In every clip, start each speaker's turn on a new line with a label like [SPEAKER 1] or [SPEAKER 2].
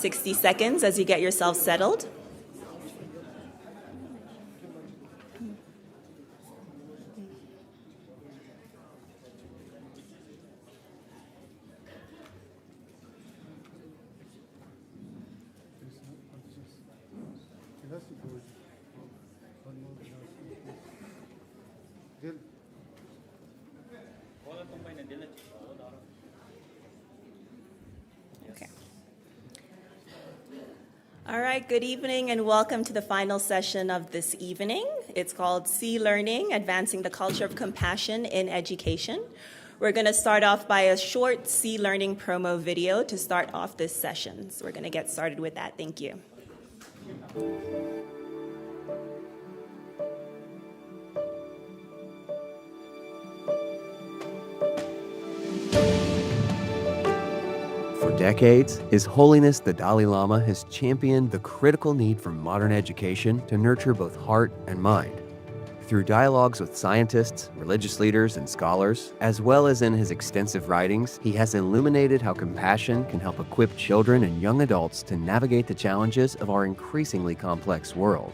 [SPEAKER 1] 60 seconds as you get yourself settled. Okay. All right, good evening and welcome to the final session of this evening. It's called C Learning, Advancing the Culture of Compassion in Education. We're going to start off by a short C Learning promo video to start off this session. So we're going to get started with that. Thank you.
[SPEAKER 2] For decades, His Holiness the Dalai Lama has championed the critical need for modern education to nurture both heart and mind. Through dialogues with scientists, religious leaders, and scholars, as well as in his extensive writings, he has illuminated how compassion can help equip children and young adults to navigate the challenges of our increasingly complex world.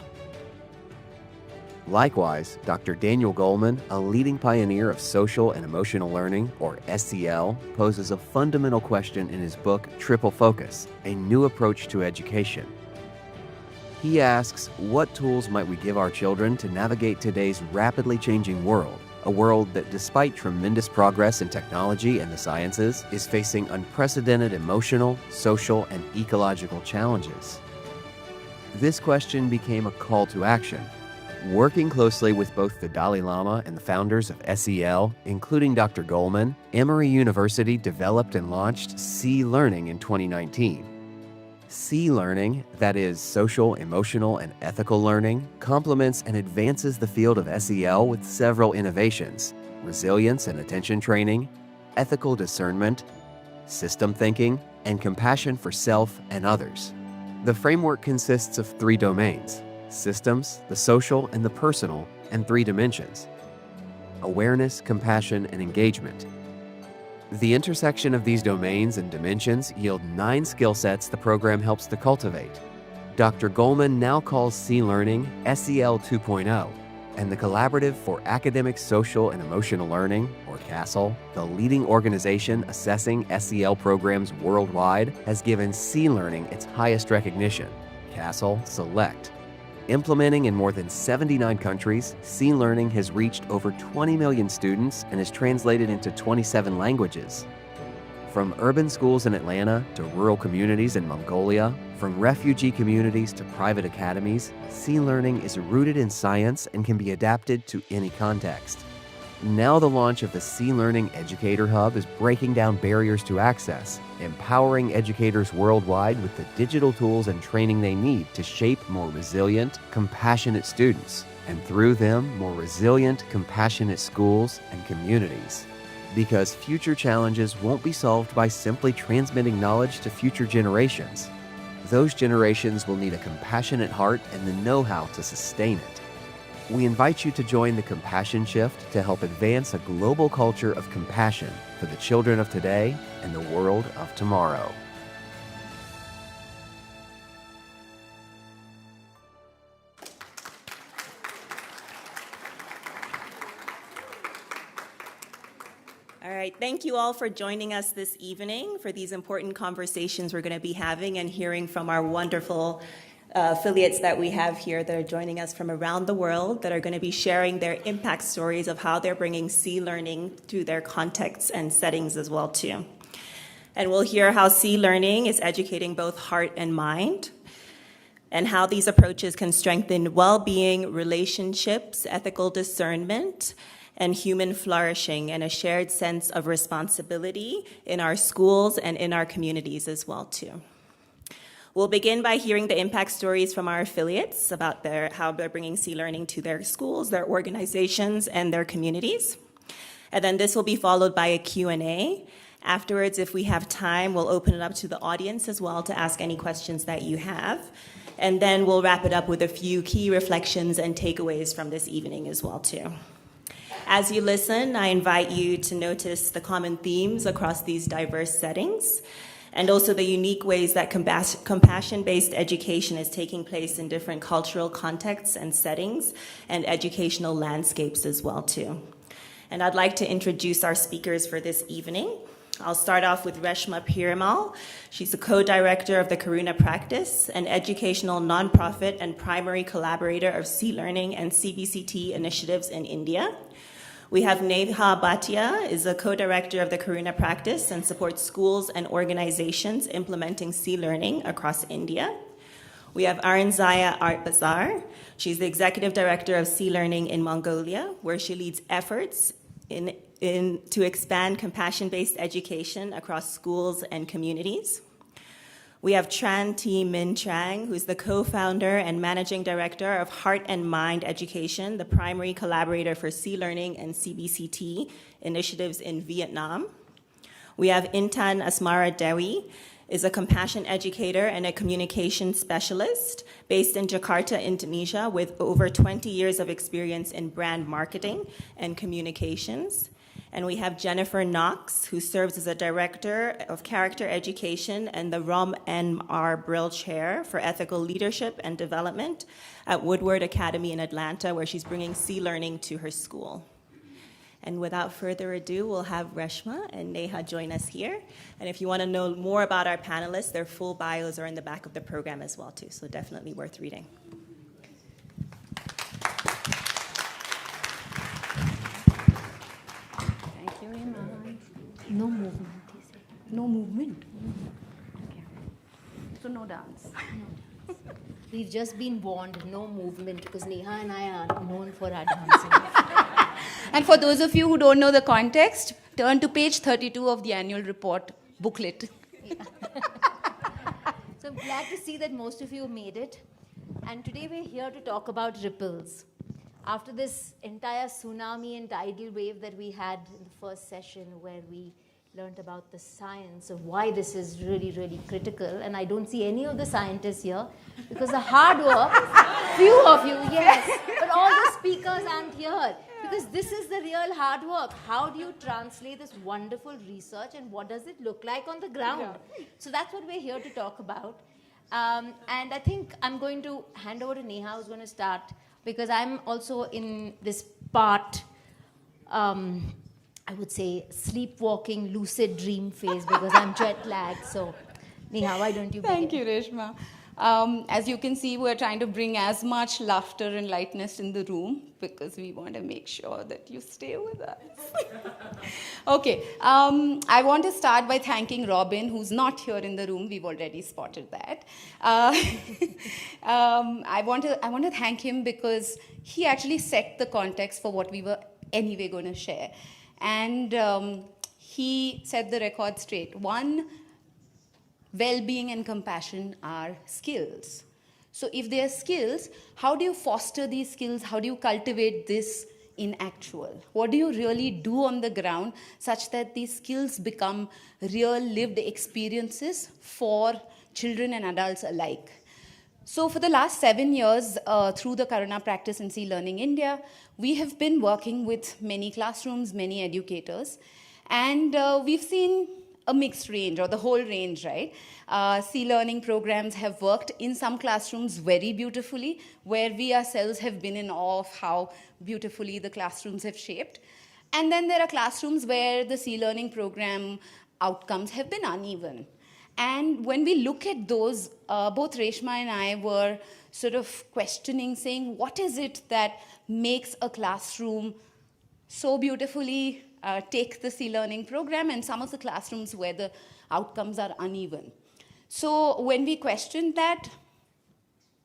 [SPEAKER 2] Likewise, Dr. Daniel Goleman, a leading pioneer of social and emotional learning, or SEL, poses a fundamental question in his book, Triple Focus, A New Approach to Education. He asks, what tools might we give our children to navigate today's rapidly changing world, a world that, despite tremendous progress in technology and the sciences, is facing unprecedented emotional, social, and ecological challenges? This question became a call to action. Working closely with both the Dalai Lama and the founders of SEL, including Dr. Goleman, Emory University developed and launched C Learning in 2019. C Learning, that is, social, emotional, and ethical learning, complements and advances the field of SEL with several innovations: resilience and attention training, ethical discernment, system thinking, and compassion for self and others. The framework consists of 3 domains: systems, the social, and the personal, and 3 dimensions: awareness, compassion, and engagement. The intersection of these domains and dimensions yield 9 skill sets the program helps to cultivate. Dr. Goleman now calls C Learning SEL 2.0, and the Collaborative for Academic, Social, and Emotional Learning, or CASEL, the leading organization assessing SEL programs worldwide, has given C Learning its highest recognition, CASEL Select. Implementing in more than 79 countries, C Learning has reached over 20 million students and is translated into 27 languages. From urban schools in Atlanta to rural communities in Mongolia, from refugee communities to private academies, C Learning is rooted in science and can be adapted to any context. Now the launch of the C Learning Educator Hub is breaking down barriers to access, empowering educators worldwide with the digital tools and training they need to shape more resilient, compassionate students, and through them, more resilient, compassionate schools and communities. Because future challenges won't be solved by simply transmitting knowledge to future generations. Those generations will need a compassionate heart and the know-how to sustain it. We invite you to join the Compassion Shift to help advance a global culture of compassion for the children of today and the world of tomorrow.
[SPEAKER 1] All right, thank you all for joining us this evening for these important conversations we're going to be having and hearing from our wonderful affiliates that we have here that are joining us from around the world that are going to be sharing their impact stories of how they're bringing C Learning to their contexts and settings as well too. And we'll hear how C Learning is educating both heart and mind, and how these approaches can strengthen well-being, relationships, ethical discernment, and human flourishing, and a shared sense of responsibility in our schools and in our communities as well too. We'll begin by hearing the impact stories from our affiliates about how they're bringing C Learning to their schools, their organizations, and their communities. And then this will be followed by a Q&A. Afterwards, if we have time, we'll open it up to the audience as well to ask any questions that you have. And then we'll wrap it up with a few key reflections and takeaways from this evening as well too. As you listen, I invite you to notice the common themes across these diverse settings. and also the unique ways that compassion-based education is taking place in different cultural contexts and settings and educational landscapes as well too. And I'd like to introduce our speakers for this evening. I'll start off with Reshma Piramal. She's the co-director of the Karuna Practice, an educational nonprofit and primary collaborator of C-Learning and CBCT initiatives in India. We have Neha Bhatia, is a co-director of the Karuna Practice and supports schools and organizations implementing C-Learning across India. We have Aranzaya Art Bazaar. She's the executive director of C-Learning in Mongolia, where she leads efforts to expand compassion-based education across schools and communities. We have Tran T. Min Trang, who's the co-founder and managing director of Heart and Mind Education, the primary collaborator for C-Learning and CBCT initiatives in Vietnam. We have Intan Asmara Dewi, is a compassion educator and a communication specialist based in Jakarta, Indonesia, with over 20 years of experience in brand marketing and communications. And we have Jennifer Knox, who serves as a director of character education and the Rom N. R. Brill Chair for Ethical Leadership and Development at Woodward Academy in Atlanta, where she's bringing C-Learning to her school. And without further ado, we'll have Reshma and Neha join us here. And if you want to know more about our panelists, their full bios are in the back of the program as well, too, so definitely worth reading.
[SPEAKER 3] Thank you, Iman. No movement, he said. No movement? Okay. So no dance.
[SPEAKER 4] We've just been warned, no movement, because Neha and I are known for our dancing.
[SPEAKER 3] And for those of you who don't know the context, turn to page 32 of the annual report booklet.
[SPEAKER 4] Yeah. So I'm glad to see that most of you made it. And today we're here to talk about ripples. After this entire tsunami and tidal wave that we had in the first session, where we learned about the science of why this is really, really critical. And I don't see any of the scientists here because the hard work, few of you, yes, but all the speakers aren't here because this is the real hard work. How do you translate this wonderful research and what does it look like on the ground? So that's what we're here to talk about. And I think I'm going to hand over to Neha, who's going to start, because I'm also in this part, I would say, sleepwalking, lucid dream phase because I'm jet lagged. So, Neha, why don't you begin?
[SPEAKER 3] Thank you, Reshma. As you can see, we're trying to bring as much laughter and lightness in the room because we want to make sure that you stay with us. Okay, I want to start by thanking Robin, who's not here in the room. We've already spotted that. I want to thank him because he actually set the context for what we were anyway going to share. And he set the record straight. One, well-being and compassion are skills. So if they are skills, how do you foster these skills? How do you cultivate this in actual? What do you really do on the ground such that these skills become real lived experiences for children and adults alike? So for the last 7 years, through the Karuna Practice in C-Learning India, we have been working with many classrooms, many educators, and we've seen a mixed range, or the whole range, right? C-Learning programs have worked in some classrooms very beautifully, where we ourselves have been in awe of how beautifully the classrooms have shaped. And then there are classrooms where the C-Learning program outcomes have been uneven. And when we look at those, both Reshma and I were sort of questioning, saying, what is it that makes a classroom so beautifully take the C-Learning program and some of the classrooms where the outcomes are uneven? So when we questioned that,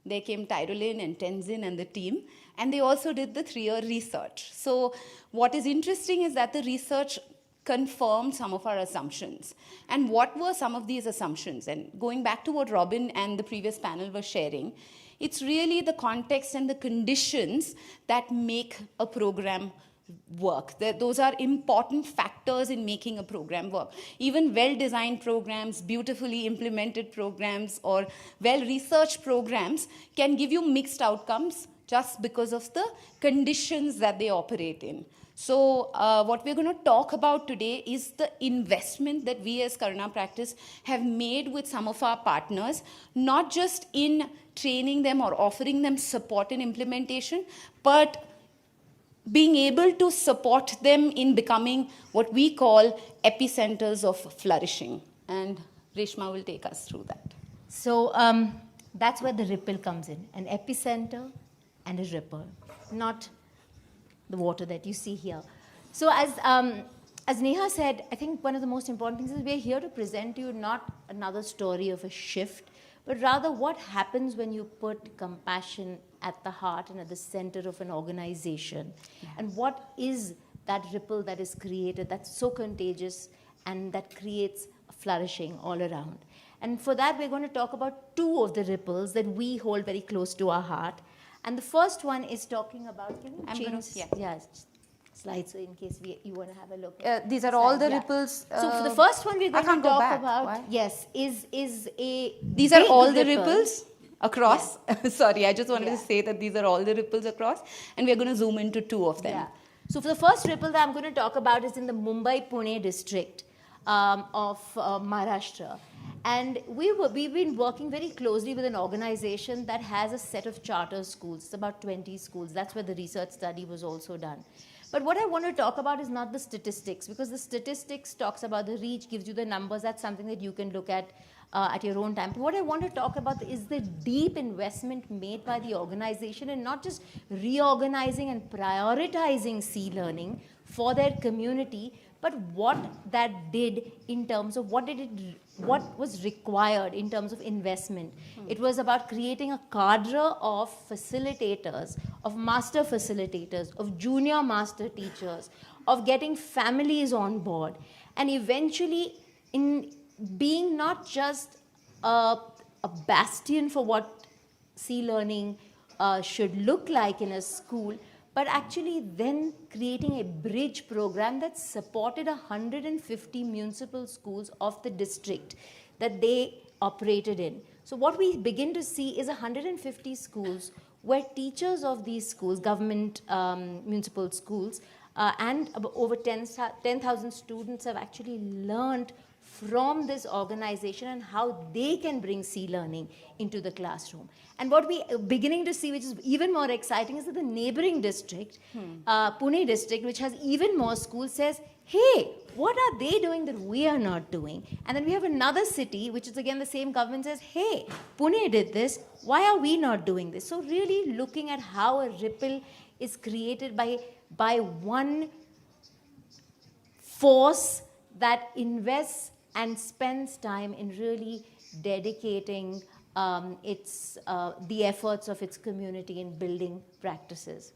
[SPEAKER 3] there came Tyrolin and Tenzin and the team, and they also did the 3-year research. So what is interesting is that the research confirmed some of our assumptions. And what were some of these assumptions? And going back to what Robin and the previous panel were sharing, it's really the context and the conditions that make a program work. Those are important factors in making a program work. Even well-designed programs, beautifully implemented programs, or well-researched programs can give you mixed outcomes just because of the conditions that they operate in. So what we're going to talk about today is the investment that we as Karuna Practice have made with some of our partners, not just in training them or offering them support in implementation, but being able to support them in becoming what we call epicenters of flourishing. And Reshma will take us through that.
[SPEAKER 4] So that's where the ripple comes in, an epicenter and a ripple, not the water that you see here. So as Neha said, I think one of the most important things is we're here to present to you not another story of a shift, but rather what happens when you put compassion at the heart and at the center of an organization. Yeah. And what is that ripple that is created that's so contagious and that creates flourishing all around. And for that, we're going to talk about two of the ripples that we hold very close to our heart. And the first one is talking about, can you change slides so in case you want to have a look.
[SPEAKER 3] These are all the ripples.
[SPEAKER 4] So for the first one we're going to talk about,
[SPEAKER 3] Why?
[SPEAKER 4] yes, is a
[SPEAKER 3] These are all the
[SPEAKER 4] ripple.
[SPEAKER 3] ripples across.
[SPEAKER 4] Yeah.
[SPEAKER 3] Sorry, I just wanted to say that these are all the ripples across, and we're going to zoom into two of them.
[SPEAKER 4] Yeah. So for the first ripple that I'm going to talk about is in the Mumbai-Pune district of Maharashtra. And we've been working very closely with an organization that has a set of charter schools. It's about 20 schools. That's where the research study was also done. But what I want to talk about is not the statistics, because the statistics talks about the reach, gives you the numbers. That's something that you can look at your own time. But what I want to talk about is the deep investment made by the organization in not just reorganizing and prioritizing C-learning for their community, but what that did in terms of what was required in terms of investment. It was about creating a cadre of facilitators, of master facilitators, of junior master teachers, of getting families on board, and eventually in being not just a bastion for what C-learning should look like in a school, but actually then creating a bridge program that supported 150 municipal schools of the district that they operated in. So what we begin to see is 150 schools where teachers of these schools, government municipal schools, and over 10,000 students have actually learned from this organization and how they can bring C-learning into the classroom. And what we are beginning to see, which is even more exciting, is that the neighboring district, Pune district, which has even more schools, says, hey, what are they doing that we are not doing? And then we have another city, which is again the same government, says, hey, Pune did this, why are we not doing this? So really looking at how a ripple is created by one force that invests and spends time in really dedicating the efforts of its community in building practices.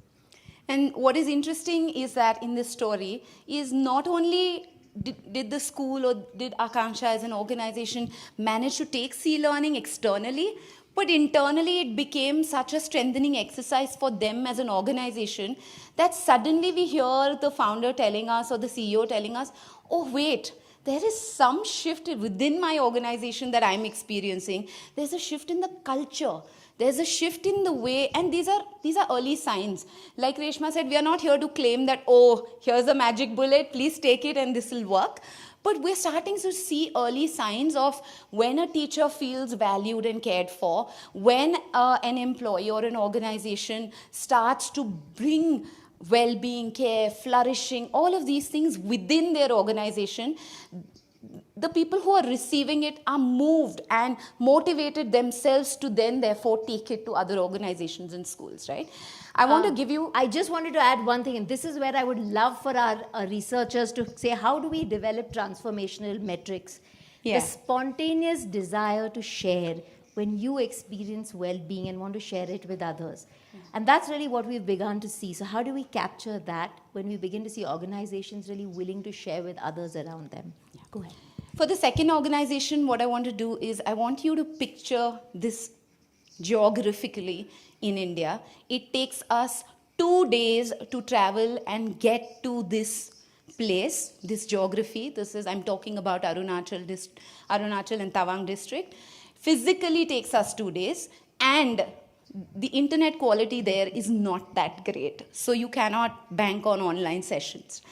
[SPEAKER 3] And what is interesting is that in this story is not only did the school or did Akanksha as an organization manage to take C-learning externally, but internally it became such a strengthening exercise for them as an organization that suddenly we hear the founder telling us or the CEO telling us, oh wait, there is some shift within my organization that I'm experiencing. There's a shift in the culture. There's a shift in the way, and these are early signs. Like Reshma said, we are not here to claim that, oh, here's a magic bullet, please take it and this will work. But we're starting to see early signs of when a teacher feels valued and cared for, when an employee or an organization starts to bring well-being, care, flourishing, all of these things within their organization, the people who are receiving it are moved and motivated themselves to then therefore take it to other organizations and schools, right? I
[SPEAKER 4] just wanted to add one thing, and this is where I would love for our researchers to say, how do we develop transformational metrics? Yeah. The spontaneous desire to share when you experience well-being and want to share it with others. And that's really what we've begun to see. So how do we capture that when we begin to see organizations really willing to share with others around them? Yeah. Go ahead.
[SPEAKER 3] For the second organization, what I want to do is I want you to picture this geographically in India. It takes us 2 days to travel and get to this place, this geography. I'm talking about Arunachal and Tawang district. Physically takes us 2 days, and the internet quality there is not that great. So you cannot bank on online sessions.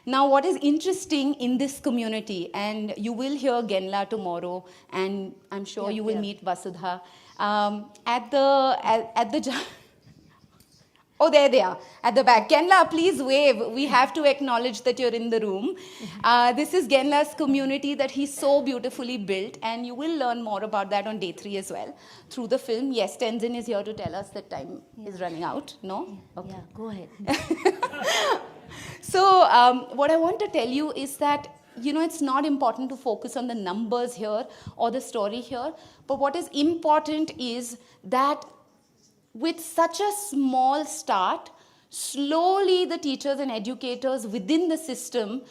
[SPEAKER 3] Now, what is interesting in this community, and you will hear Genla tomorrow, and I'm sure you will meet Vasudha, at the oh, there they are, at the back. Genla, please wave. We have to acknowledge that you're in the room. This is Genla's community that he so beautifully built, and you will learn more about that on day 3 as well through the film. Yes, Tenzin is here to tell us that time is running out. No? Okay.
[SPEAKER 4] Yeah, go ahead.
[SPEAKER 3] So what I want to tell you is that, it's not important to focus on the numbers here or the story here, but what is important is that with such a small start, slowly the teachers and educators within the system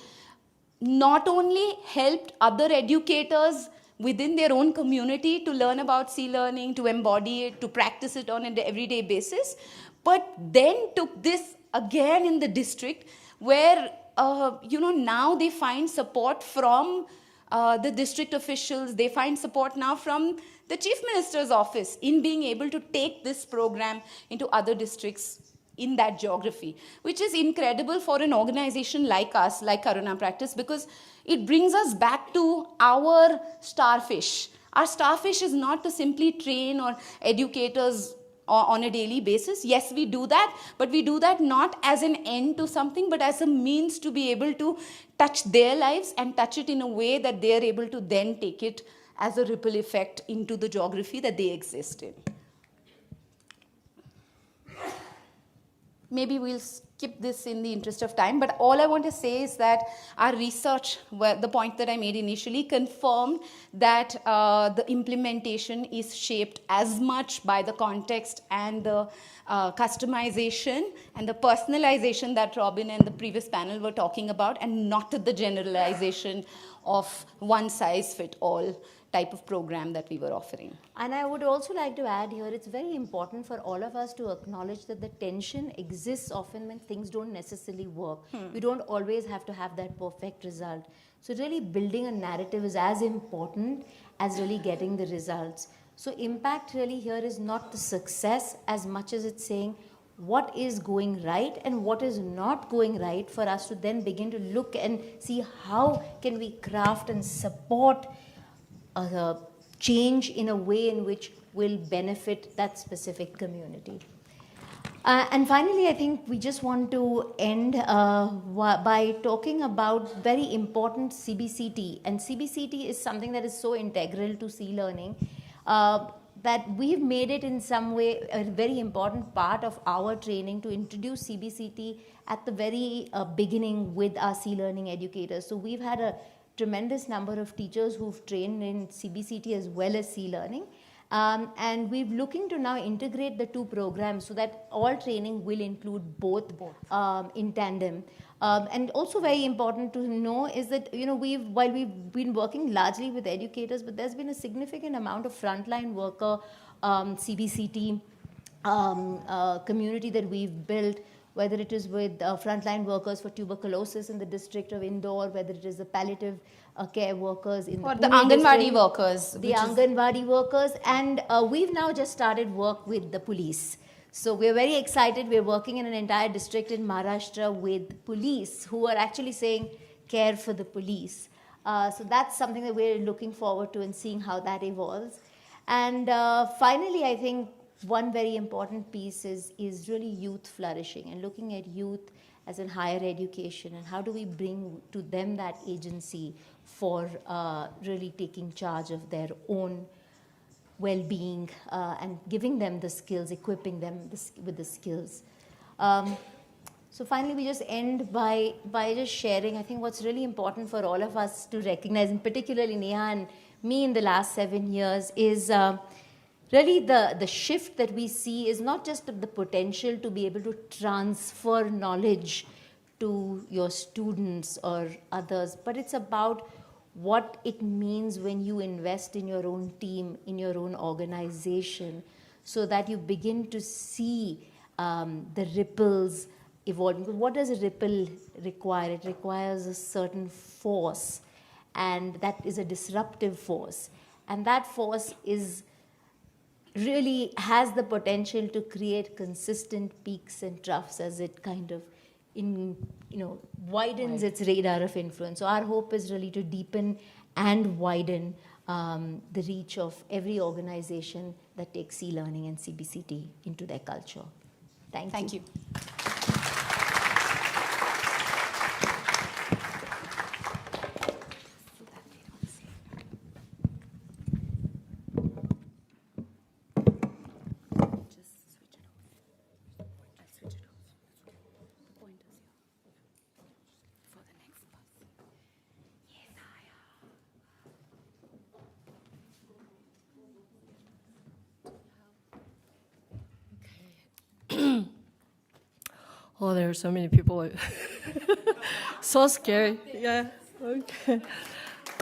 [SPEAKER 3] not only helped other educators within their own community to learn about C-learning, to embody it, to practice it on an everyday basis, but then took this again in the district where, now they find support from the district officials, they find support now from the Chief Minister's office in being able to take this program into other districts in that geography, which is incredible for an organization like us, like Karuna Practice, because it brings us back to our starfish. Our starfish is not to simply train or educators on a daily basis. Yes, we do that, but we do that not as an end to something, but as a means to be able to touch their lives and touch it in a way that they are able to then take it as a ripple effect into the geography that they exist in. Maybe we'll skip this in the interest of time, but all I want to say is that our research, the point that I made initially, confirmed that the implementation is shaped as much by the context and the customization and the personalization that Robin and the previous panel were talking about, and not the generalization of one-size-fits-all type of program that we were offering.
[SPEAKER 4] And I would also like to add here, it's very important for all of us to acknowledge that the tension exists often when things don't necessarily work. We don't always have to have that perfect result. So really building a narrative is as important as really getting the results. So impact really here is not the success as much as it's saying what is going right and what is not going right, for us to then begin to look and see how can we craft and support change in a way in which will benefit that specific community. And finally, I think we just want to end by talking about very important CBCT. And CBCT is something that is so integral to C-learning that we've made it in some way a very important part of our training to introduce CBCT at the very beginning with our C-learning educators. So we've had a tremendous number of teachers who've trained in CBCT as well as C-learning. And we're looking to now integrate the two programs so that all training will include both. In tandem. And also very important to know is that, while we've been working largely with educators, but there's been a significant amount of frontline worker CBCT community that we've built, whether it is with frontline workers for tuberculosis in the district of Indore, whether it is the palliative care workers in the
[SPEAKER 3] Anganwadi workers.
[SPEAKER 4] The Anganwadi workers. And we've now just started work with the police. So we're very excited. We're working in an entire district in Maharashtra with police who are actually saying care for the police. So that's something that we're looking forward to and seeing how that evolves. And finally, I think one very important piece is really youth flourishing and looking at youth as in higher education and how do we bring to them that agency for really taking charge of their own well-being and giving them the skills, equipping them with the skills. So finally, we just end by just sharing, I think what's really important for all of us to recognize, and particularly Neha and me in the last 7 years, is really the shift that we see is not just the potential to be able to transfer knowledge to your students or others, but it's about what it means when you invest in your own team, in your own organization, so that you begin to see the ripples evolving. What does a ripple require? It requires a certain force, and that is a disruptive force. And that force is really has the potential to create consistent peaks and troughs as it kind of widens its radar of influence. So our hope is really to deepen and widen the reach of every organization that takes e-learning and CBCT into their culture. Thank you.
[SPEAKER 5] Oh, there are so many people. So scary. Yeah. Okay.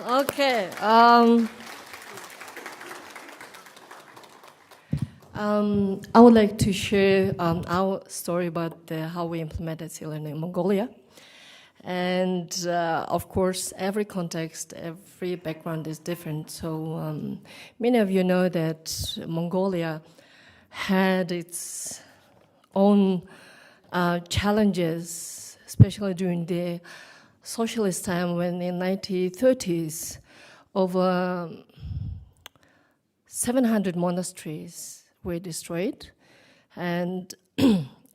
[SPEAKER 5] Okay. I would like to share our story about how we implemented e-learning in Mongolia. And of course, every context, every background is different. So many of you know that Mongolia had its own challenges, especially during the socialist time when in 1930s, over 700 monasteries were destroyed. And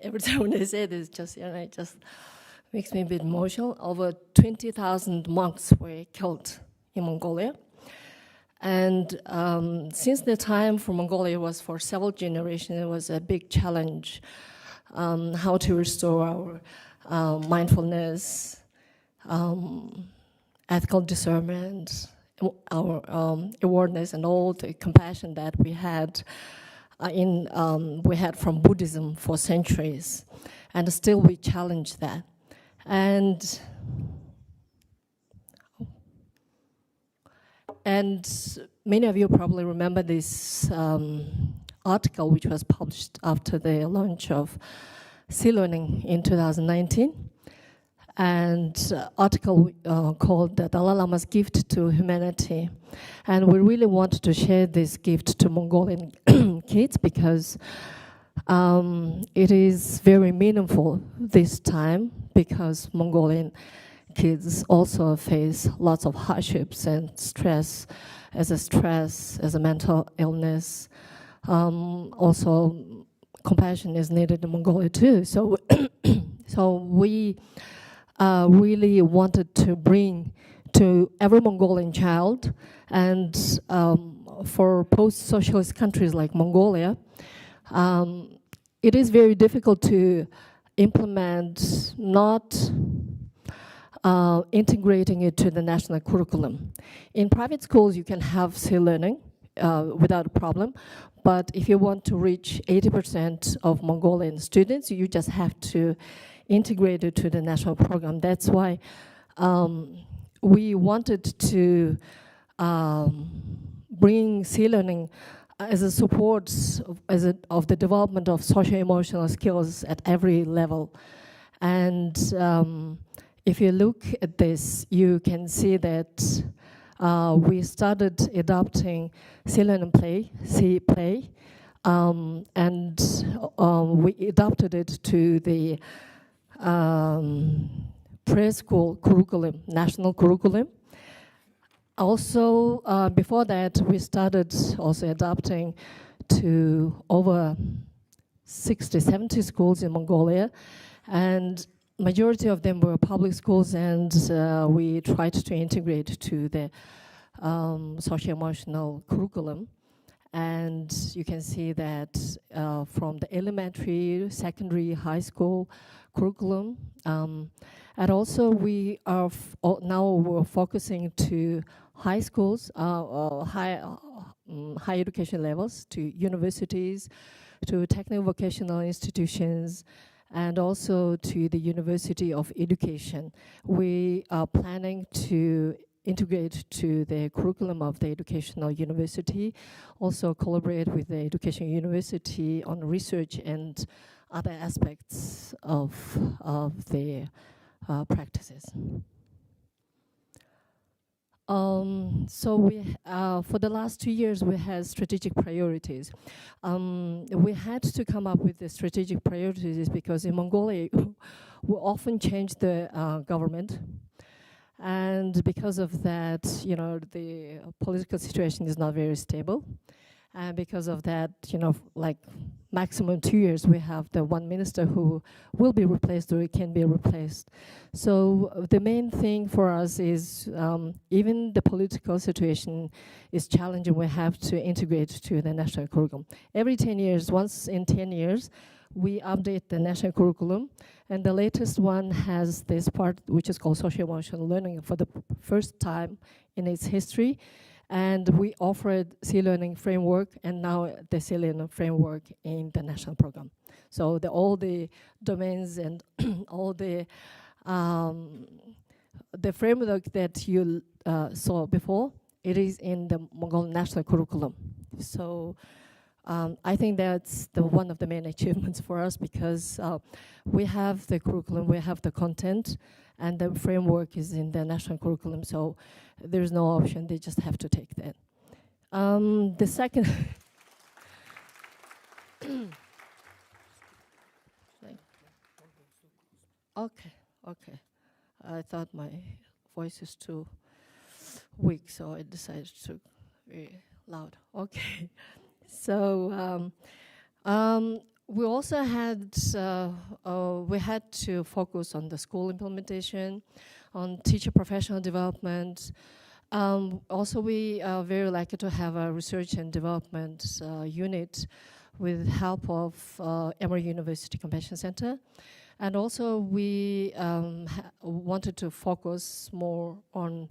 [SPEAKER 5] every time when I say this, it just makes me a bit emotional. Over 20,000 monks were killed in Mongolia. And since the time for Mongolia was for several generations, it was a big challenge. How to restore our mindfulness, ethical discernment, our awareness, and all the compassion that we had from Buddhism for centuries, and still we challenge that. And many of you probably remember this article which was published after the launch of e-learning in 2019, and article called the Dalai Lama's Gift to Humanity. And we really wanted to share this gift to Mongolian kids because it is very meaningful this time, because Mongolian kids also face lots of hardships and stress, as a mental illness. Also, compassion is needed in Mongolia too. So, so we really wanted to bring to every Mongolian child, and for post-socialist countries like Mongolia, it is very difficult to implement not integrating it to the national curriculum. In private schools, you can have e-learning without a problem, but if you want to reach 80% of Mongolian students, you just have to integrate it to the national program. That's why we wanted to bring e-learning as a support of the development of socio-emotional skills at every level. And if you look at this, you can see that we started adopting e-learning play, and we adopted it to the preschool curriculum, national curriculum. Also, before that, we started also adopting to over 60, 70 schools in Mongolia, and majority of them were public schools, and we tried to integrate to the socio-emotional curriculum. And you can see that from the elementary, secondary, high school curriculum, and also we are now we're focusing to high schools, high education levels, to universities, to technical vocational institutions, and also to the University of Education. We are planning to integrate to the curriculum of the educational university, also collaborate with the education university on research and other aspects of the practices. So for the last 2 years, we had strategic priorities. We had to come up with the strategic priorities because in Mongolia, we often change the government. And because of that, the political situation is not very stable. And because of that, like maximum 2 years, we have the one minister who will be replaced or can be replaced. So the main thing for us is even the political situation is challenging, we have to integrate to the national curriculum. Every 10 years, once in 10 years, we update the national curriculum. And the latest one has this part, which is called social-emotional learning for the first time in its history. And we offered C-learning framework, and now the C-learning framework in the national program. So all the domains and all the framework that you saw before, it is in the Mongolian national curriculum. So I think that's one of the main achievements for us because we have the curriculum, we have the content, and the framework is in the national curriculum. So there's no option, they just have to take that. The second, okay. I thought my voice is too weak, so I decided to be loud. Okay. So we also had to focus on the school implementation, on teacher professional development. Also, we are very lucky to have a research and development unit with help of Emory University Convention Center. And also, we wanted to focus more on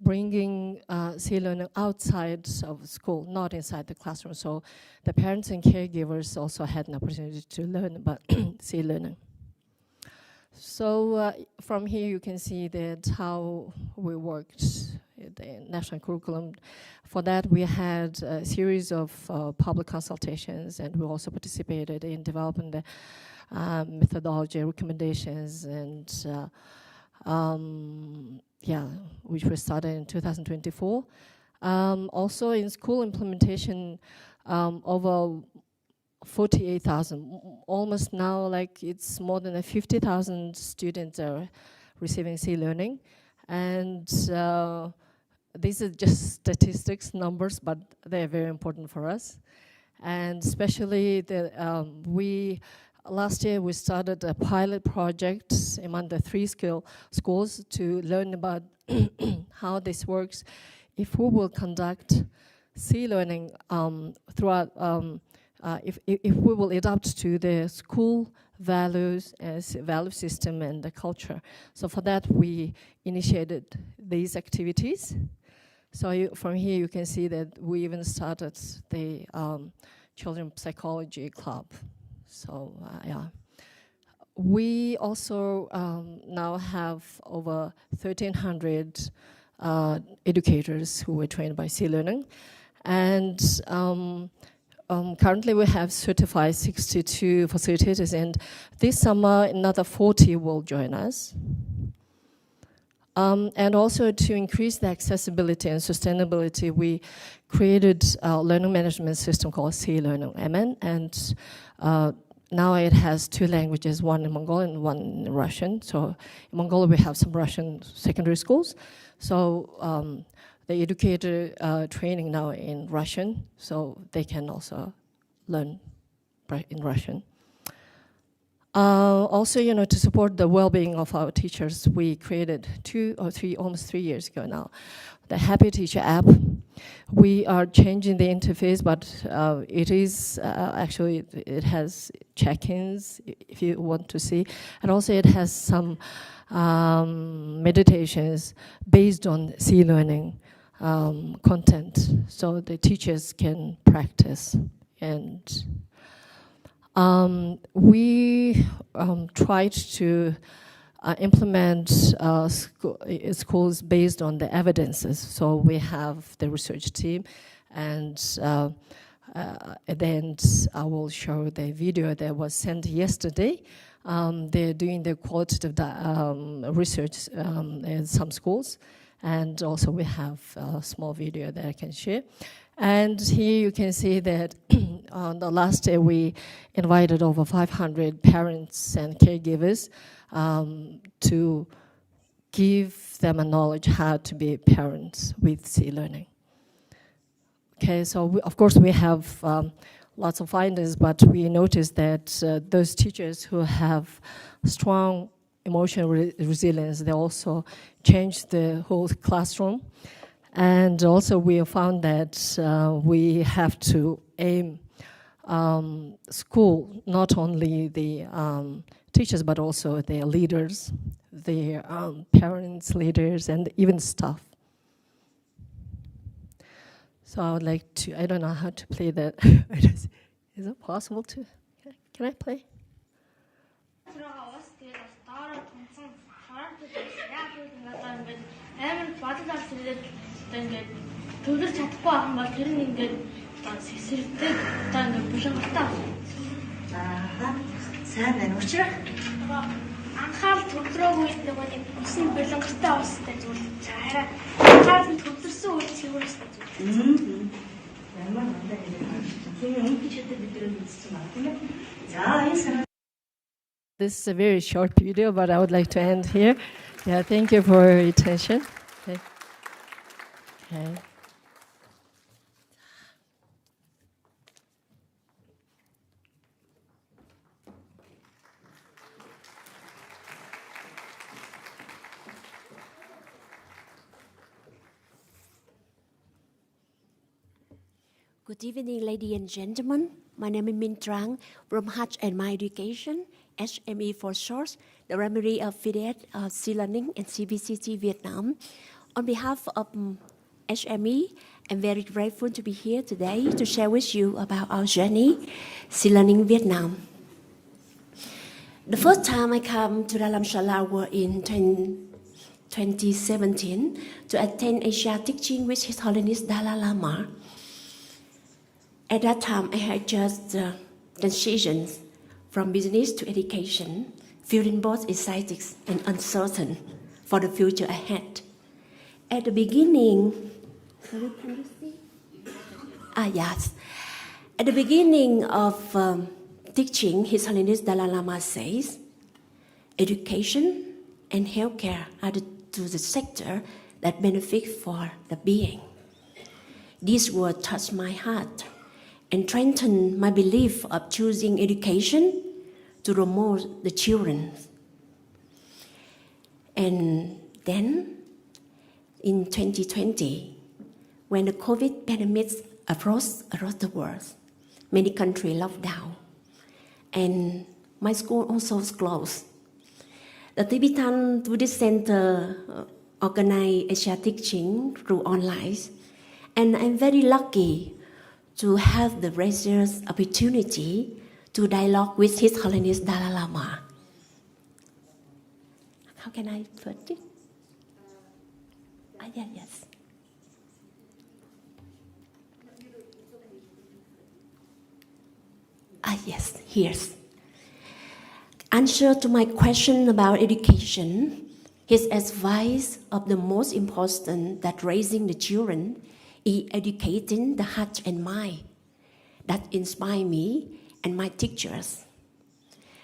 [SPEAKER 5] bringing C-learning outside of school, not inside the classroom. So the parents and caregivers also had an opportunity to learn about C-learning. So from here you can see that how we worked in the national curriculum. For that we had a series of public consultations, and we also participated in developing the methodology recommendations and which we started in 2024. Also in school implementation, over 48,000, almost now like it's more than 50,000 students are receiving C-learning. And these are just statistics, numbers, but they're very important for us. And especially last year we started a pilot project among the 3 schools to learn about how this works. If we will conduct C-learning throughout, if we will adapt to the school values as value system and the culture. So for that we initiated these activities. So from here you can see that we even started the Children's Psychology Club. So we also now have over 1,300 educators who were trained by C-learning. And currently we have certified 62 facilitators, and this summer another 40 will join us. And also to increase the accessibility and sustainability, we created a learning management system called C-Learning, MN, and now it has 2 languages, one in Mongolian and one in Russian. So in Mongolia we have some Russian secondary schools. So the educator training now in Russian, so they can also learn in Russian. Also, to support the well-being of our teachers, we created almost 3 years ago now, the Happy Teacher app. We are changing the interface, but it is actually, it has check-ins if you want to see. And also it has some meditations based on C-learning content, so the teachers can practice. And we tried to implement schools based on the evidences. So we have the research team, and then I will show the video that was sent yesterday. They're doing the qualitative research in some schools, And also we have a small video that I can share. And here you can see that on the last day we invited over 500 parents and caregivers to give them a knowledge how to be parents with C-learning. Okay, so of course we have lots of findings, but we noticed that those teachers who have strong emotional resilience, they also changed the whole classroom. And also we found that we have to aim school, not only the teachers, but also their leaders, their parents, leaders, and even staff. So I would like to, I don't know how to play that. Is it possible to, can I play?
[SPEAKER 6] Анхаарал төвлөрөөгүй нэг усан бэлэнхтэй уустай зүйл цаараа анхаарал төвлөрсөн үйл цэвэрстэй зүйл. Ямар надад тийм юм читэй бидрээ үзсэн байна тийм ээ. За энэ санаа.
[SPEAKER 5] This is a very short video, but I would like to end here. Yeah, thank you for your attention. Okay.
[SPEAKER 7] Good evening, ladies and gentlemen. My name is Minh Trang from Heart and Mind Education, HME for short, the Remedy Affiliate of C-Learning and CBCT Vietnam. On behalf of HME, I'm very grateful to be here today to share with you about our journey, C-Learning Vietnam. The first time I came to Dharamsala was in 2017 to attend Asia teaching with His Holiness Dalai Lama. At that time, I had just transitioned from business to education, feeling both excited and uncertain for the future ahead. At the beginning, sorry, can you see? Yes. At the beginning of teaching, His Holiness Dalai Lama says, education and healthcare are the two sectors that benefit for the being. These words touched my heart and strengthened my belief of choosing education to promote the children. And then, in 2020, when the COVID pandemic approached across the world, many countries locked down, and my school also was closed. The Tibetan Buddhist Center organized Asia teaching through online, and I'm very lucky to have the precious opportunity to dialogue with His Holiness Dalai Lama. How can I put it? Yes. Yes, here's. Answer to my question about education, his advice of the most important that raising the children is educating the heart and mind. That inspired me and my teachers.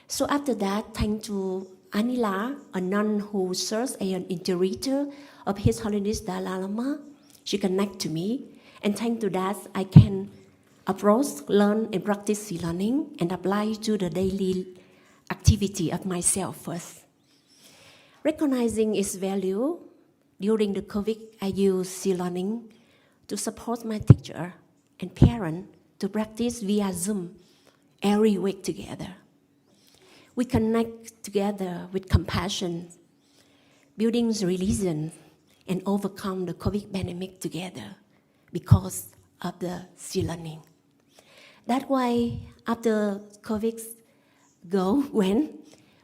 [SPEAKER 7] So after that, thanks to Anila, a nun who serves as an interpreter of His Holiness Dalai Lama, she connected to me, and thanks to that, I can approach, learn, and practice C-learning and apply to the daily activity of myself first. Recognizing its value, during the COVID, I used C-learning to support my teacher and parent to practice via Zoom every week together. We connect together with compassion, building religion, and overcome the COVID pandemic together because of the C-learning. That's why after COVID when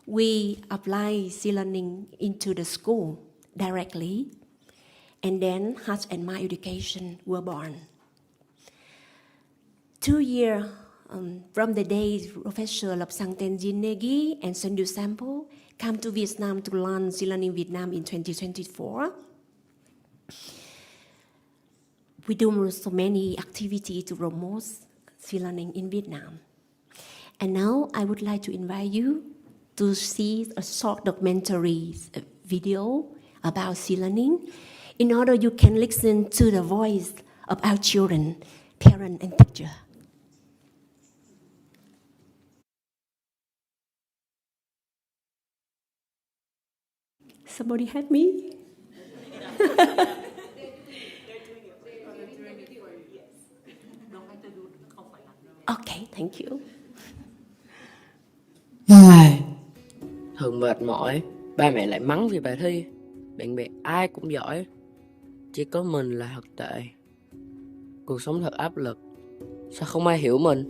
[SPEAKER 7] we apply C-learning into the school directly, and then Heart and Mind Education were born. 2 years from the day Professor Lobsang Tenzin Negi and Sundu Sampo came to Vietnam to launch C-learning Vietnam in 2024, We do so many activities to promote sea learning in Vietnam. And now I would like to invite you to see a short documentary video about sea learning in order you can listen to the voice of our children, parents, and teachers. Somebody help me? Okay, thank you.
[SPEAKER 8] Thường mệt mỏi, ba mẹ lại mắng vì bài thi. Bạn bè ai cũng giỏi, chỉ có mình là thật tệ. Cuộc sống thật áp lực, sao không ai hiểu mình?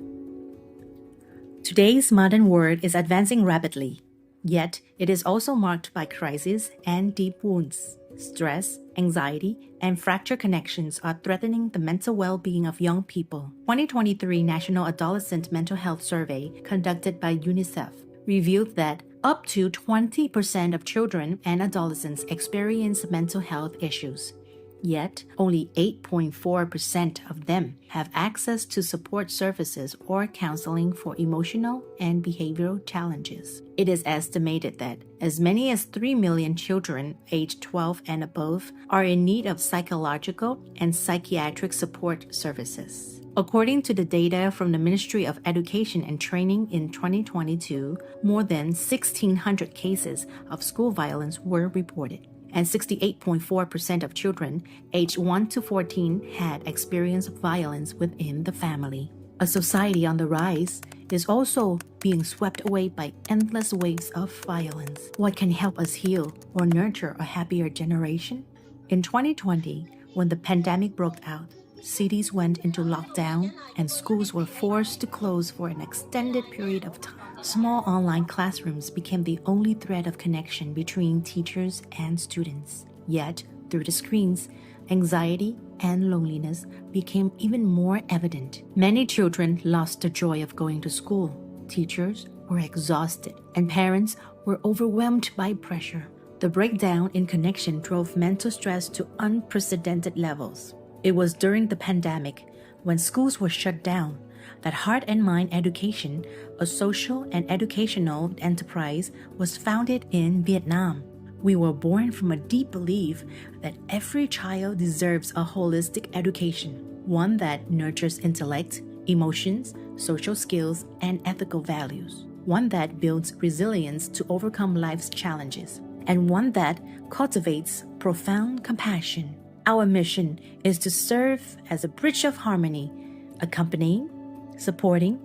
[SPEAKER 9] Today's modern world is advancing rapidly, yet it is also marked by crises and deep wounds. Stress, anxiety, and fractured connections are threatening the mental well-being of young people. 2023 National Adolescent Mental Health Survey conducted by UNICEF revealed that up to 20% of children and adolescents experience mental health issues. Yet, only 8.4% of them have access to support services or counseling for emotional and behavioral challenges. It is estimated that as many as 3 million children aged 12 and above are in need of psychological and psychiatric support services. According to the data from the Ministry of Education and Training in 2022, more than 1,600 cases of school violence were reported, and 68.4% of children aged 1 to 14 had experienced violence within the family. A society on the rise is also being swept away by endless waves of violence. What can help us heal or nurture a happier generation? In 2020, when the pandemic broke out, cities went into lockdown and schools were forced to close for an extended period of time. Small online classrooms became the only thread of connection between teachers and students. Yet, through the screens, anxiety and loneliness became even more evident. Many children lost the joy of going to school. Teachers were exhausted, and parents were overwhelmed by pressure. The breakdown in connection drove mental stress to unprecedented levels. It was during the pandemic, when schools were shut down, that Heart and Mind Education, a social and educational enterprise, was founded in Vietnam. We were born from a deep belief that every child deserves a holistic education, one that nurtures intellect, emotions, social skills, and ethical values, one that builds resilience to overcome life's challenges, and one that cultivates profound compassion. Our mission is to serve as a bridge of harmony, accompanying, supporting,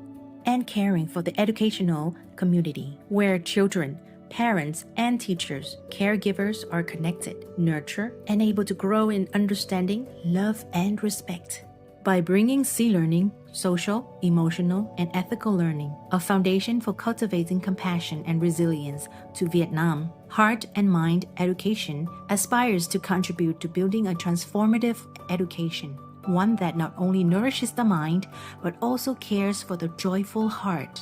[SPEAKER 9] and caring for the educational community, where children, parents, and teachers, caregivers are connected, nurtured, and able to grow in understanding, love, and respect. By bringing sea learning, social, emotional, and ethical learning, a foundation for cultivating compassion and resilience, to Vietnam, Heart and Mind Education aspires to contribute to building a transformative education, one that not only nourishes the mind but also cares for the joyful heart.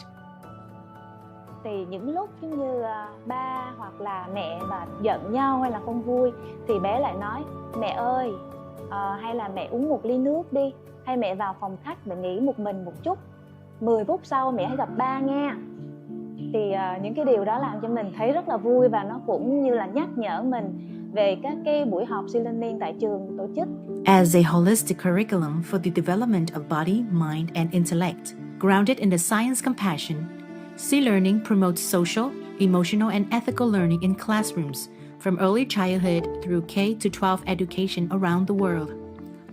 [SPEAKER 10] Thì những lúc giống như ba hoặc là mẹ mà giận nhau hay là không vui thì bé lại nói mẹ ơi, hay là mẹ uống một ly nước đi, hay mẹ vào phòng khách mẹ nghỉ một mình một chút, 10 phút sau mẹ hãy gặp ba nha. Thì những cái điều đó làm cho mình thấy rất là vui, và nó cũng như là nhắc nhở mình về các cái buổi họp sea learning tại trường tổ chức.
[SPEAKER 9] As a holistic curriculum for the development of body, mind, and intellect, grounded in the science compassion, sea learning promotes social, emotional, and ethical learning in classrooms from early childhood through K-12 education around the world.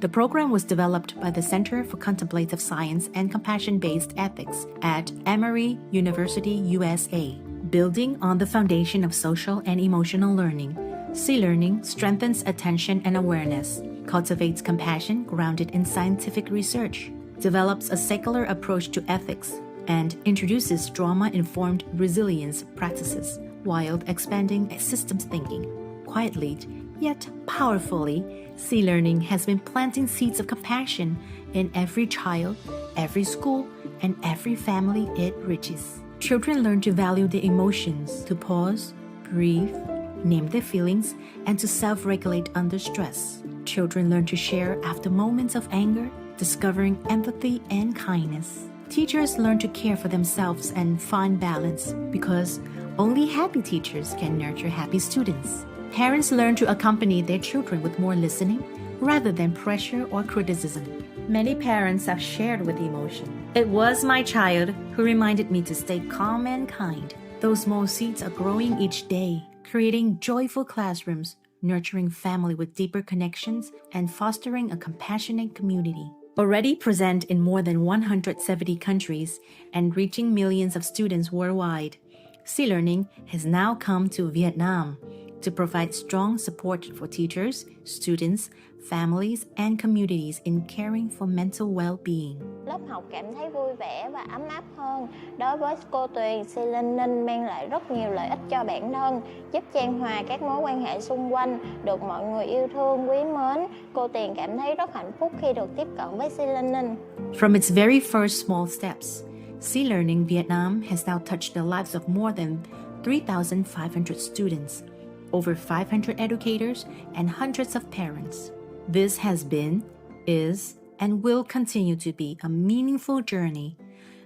[SPEAKER 9] The program was developed by the Center for Contemplative Science and Compassion-Based Ethics at Emory University, USA. Building on the foundation of social and emotional learning, sea learning strengthens attention and awareness, cultivates compassion grounded in scientific research, develops a secular approach to ethics, and introduces trauma-informed resilience practices while expanding systems thinking. Quietly, yet powerfully, sea learning has been planting seeds of compassion in every child, every school, and every family it reaches. Children learn to value their emotions, to pause, breathe, name their feelings, and to self-regulate under stress. Children learn to share after moments of anger, discovering empathy and kindness. Teachers learn to care for themselves and find balance because only happy teachers can nurture happy students. Parents learn to accompany their children with more listening rather than pressure or criticism. Many parents have shared with emotion. It was my child who reminded me to stay calm and kind. Those small seeds are growing each day, creating joyful classrooms, nurturing family with deeper connections, and fostering a compassionate community. Already present in more than 170 countries and reaching millions of students worldwide, Sea Learning has now come to Vietnam to provide strong support for teachers, students, families, and communities in caring for mental well-being.
[SPEAKER 10] Lớp học cảm thấy vui vẻ và ấm áp hơn. Đối với cô Tuyền, Sea Learning mang lại rất nhiều lợi ích cho bản thân, giúp chan hòa các mối quan hệ xung quanh, được mọi người yêu thương, quý mến. Cô Tuyền cảm thấy rất hạnh phúc khi được tiếp cận với Sea Learning.
[SPEAKER 9] From its very first small steps, Sea Learning Vietnam has now touched the lives of more than 3,500 students, over 500 educators, and hundreds of parents. This has been, is, and will continue to be a meaningful journey,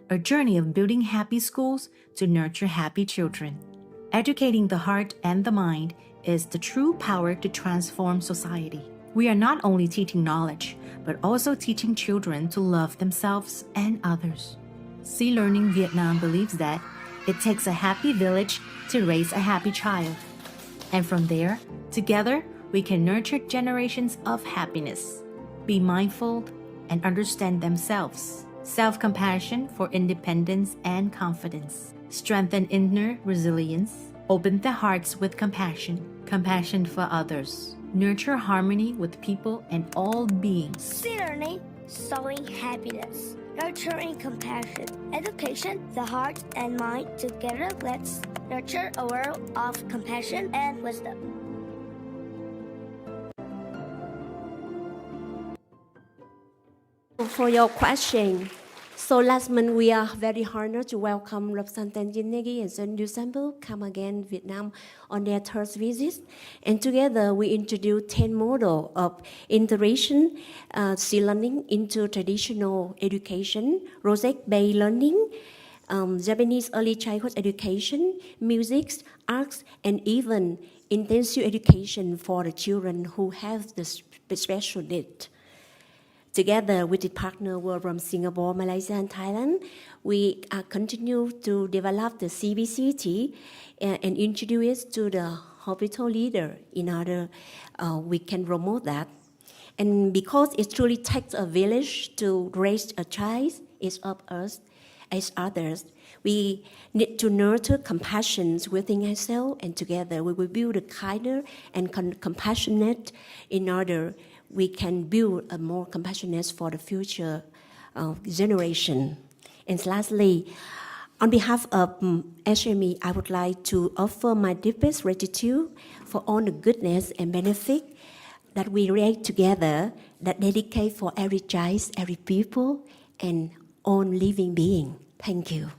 [SPEAKER 9] a journey of building happy schools to nurture happy children. Educating the heart and the mind is the true power to transform society. We are not only teaching knowledge, but also teaching children to love themselves and others. Sea Learning Vietnam believes that it takes a happy village to raise a happy child. And from there, together, we can nurture generations of happiness, be mindful, and understand themselves, self-compassion for independence and confidence, strengthen inner resilience, open their hearts with compassion, compassion for others, nurture harmony with people and all beings.
[SPEAKER 6] Sea Learning, sowing happiness, nurturing compassion, education, the heart and mind. Together, let's nurture a world of compassion and wisdom.
[SPEAKER 7] For your question. So last month we are very honored to welcome Representative Jinegi and Sun Dusambu come again Vietnam on their third visit. And together we introduced 10 models of integration, Sea Learning into traditional education, project-based learning, Japanese early childhood education, music, arts, and even intensive education for the children who have the special need. Together with the partner from Singapore, Malaysia, and Thailand, we continue to develop the CBCT and introduce it to the hospital leader in order we can promote that. And because it truly takes a village to raise a child, each of us as others, we need to nurture compassion within ourselves, and together we will build a kinder and compassionate in order we can build a more compassionate for the future generation. And lastly, on behalf of SME, I would like to offer my deepest gratitude for all the goodness and benefit that we create together that dedicate for every child, every people, and all living being. Thank you.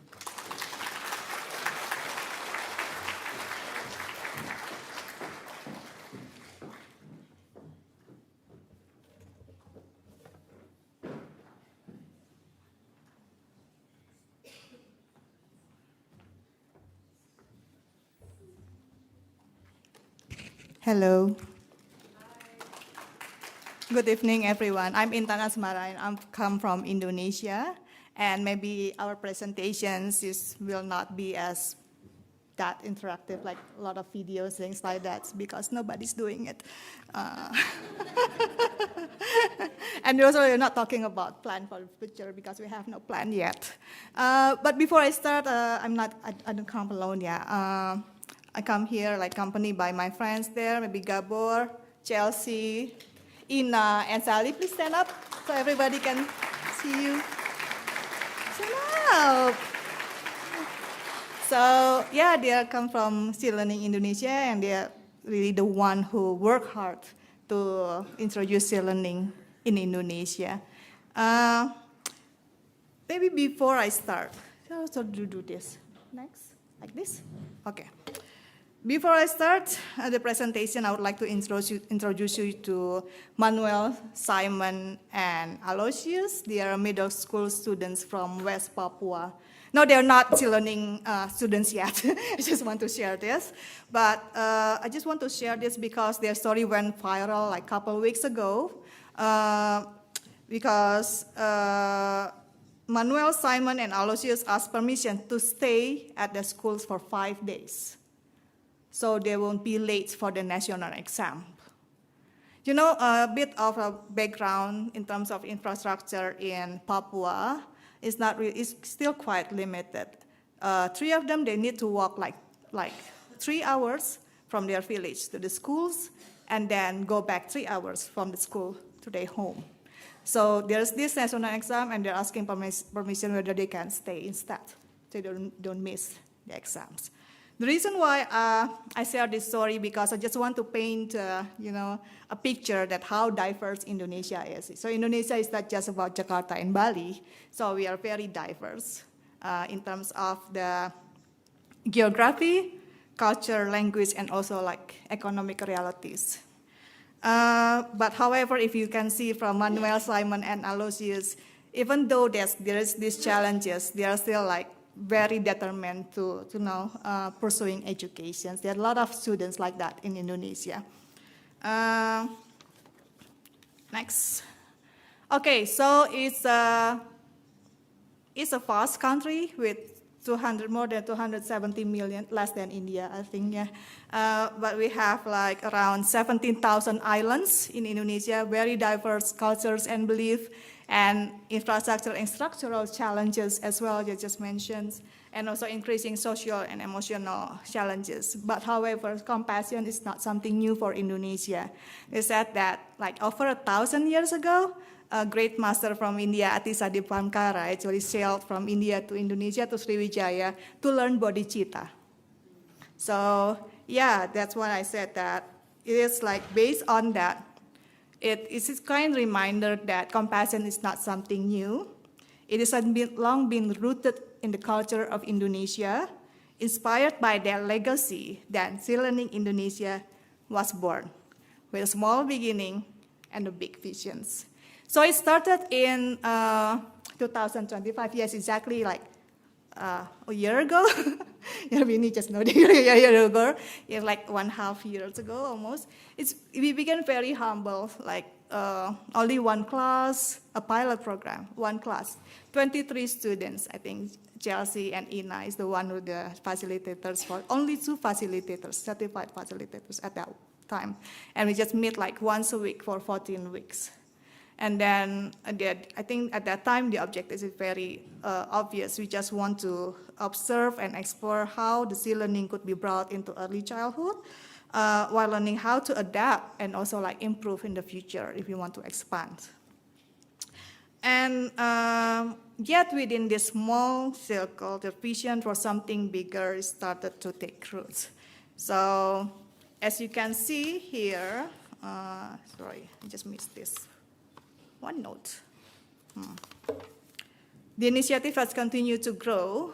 [SPEAKER 11] Hello. Good evening, everyone. I'm Intan Asmara, and I'm come from Indonesia. And maybe our presentations will not be as that interactive, like a lot of videos, things like that, because nobody's doing it. And also, we're not talking about plan for the future because we have no plan yet. But before I start, I don't come alone. I come here like accompanied by my friends there, maybe Gabor, Chelsea, Ina, and Sally. Please stand up so everybody can see you. Stand up. So yeah, they come from Sea Learning Indonesia, and they're really the one who work hard to introduce Sea Learning in Indonesia. Maybe before I start, so do this next, like this. Okay. Before I start the presentation, I would like to introduce you to Manuel, Simon, and Aloysius. They are middle school students from West Papua. No, they're not still learning students yet. I just want to share this. But I just want to share this because their story went viral like a couple of weeks ago. Because Manuel, Simon, and Aloysius asked permission to stay at the schools for 5 days, so they won't be late for the national exam. You know, a bit of a background in terms of infrastructure in Papua is still quite limited. 3 of them, they need to walk like 3 hours from their village to the schools, and then go back 3 hours from the school to their home. So there's this national exam, and they're asking permission whether they can stay instead, so they don't miss the exams. The reason why I share this story because I just want to paint, a picture that how diverse Indonesia is. So Indonesia is not just about Jakarta and Bali. So we are very diverse in terms of the geography, culture, language, and also like economic realities. But however, if you can see from Manuel, Simon, and Aloysius, even though there is these challenges, they are still like very determined to pursuing education. There are a lot of students like that in Indonesia. Next. Okay, so it's a vast country with more than 270 million, less than India, I think, yeah. But we have like around 17,000 islands in Indonesia, very diverse cultures and beliefs, and infrastructure and structural challenges as well, you just mentioned, and also increasing social and emotional challenges. But however, compassion is not something new for Indonesia. They said that like over 1,000 years ago, a great master from India, Atisa Dipankara, actually sailed from India to Indonesia to Sriwijaya to learn bodhicitta. So yeah, that's why I said that it is like based on that. It is a kind of reminder that compassion is not something new. It has long been rooted in the culture of Indonesia, inspired by their legacy that Sea Learning Indonesia was born, with a small beginning and a big visions. So it started in 2025, yes, exactly like a year ago. Yeah, we just know a year ago. Yeah, like 1.5 years ago almost. We began very humble, like only one class, a pilot program, one class, 23 students. I think Chelsea and Ina is the one with the facilitators for only 2 facilitators, certified facilitators at that time, and we just meet like once a week for 14 weeks. And then I think at that time, the objective is very obvious. We just want to observe and explore how the sea learning could be brought into early childhood while learning how to adapt and also like improve in the future if we want to expand. And yet within this small circle, the vision for something bigger started to take roots. So as you can see here, sorry, I just missed this. One note. The initiative has continued to grow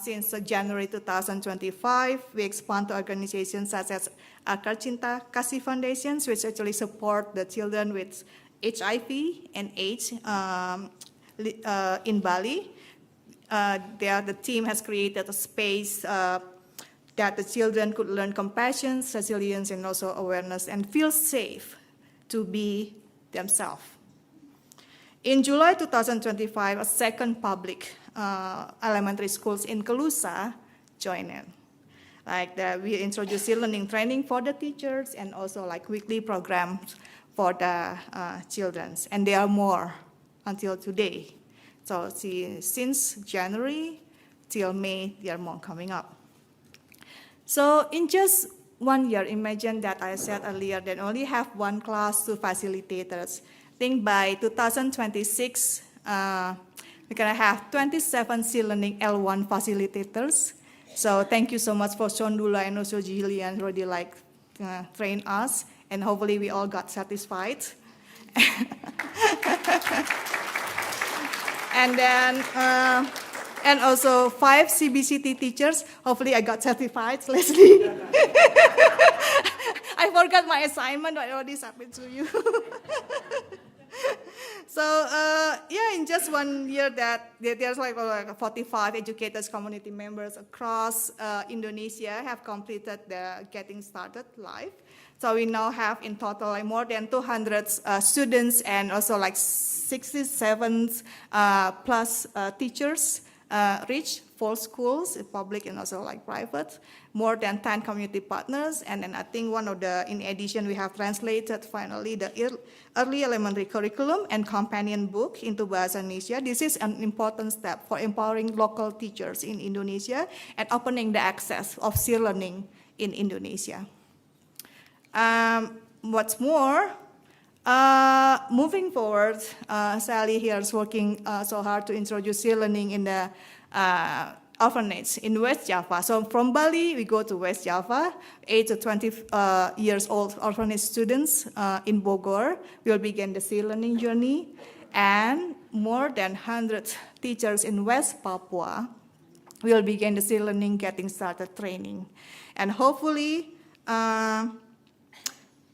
[SPEAKER 11] since January 2025. We expand to organizations such as Akar Cinta Kasih Foundations, which actually support the children with HIV and AIDS in Bali. The team has created a space that the children could learn compassion, resilience, and also awareness, and feel safe to be themselves. In July 2025, a second public elementary schools in Kalusa joined in. We introduced learning training for the teachers and also like weekly programs for the children. And there are more until today. So since January till May, there are more coming up. So in just 1 year, imagine that I said earlier that only have one class, 2 facilitators. I think by 2026, we're gonna have 27 Sea Learning L1 facilitators. So thank you so much for Shondula and also Jillian who already trained us, and hopefully we all got satisfied. And then and also 5 CBCT teachers. Hopefully I got certified, Leslie. I forgot my assignment, I already submitted to you. So, in just 1 year that there's like 45 educators, community members across Indonesia have completed the Getting Started Live. So we now have in total like more than 200 students and also like 67 plus teachers reach 4 schools, public and also like private, more than 10 community partners. And then I think in addition, we have translated finally the early elementary curriculum and companion book into Bahasa Indonesia. This is an important step for empowering local teachers in Indonesia and opening the access of SEER learning in Indonesia. What's more, moving forward, Sally here is working so hard to introduce SEER learning in the orphanage in West Java. So from Bali, we go to West Java, 8 to 20 years old orphanage students in Bogor will begin the SEER learning journey, and more than 100 teachers in West Papua will begin the SEER learning Getting Started training. And hopefully,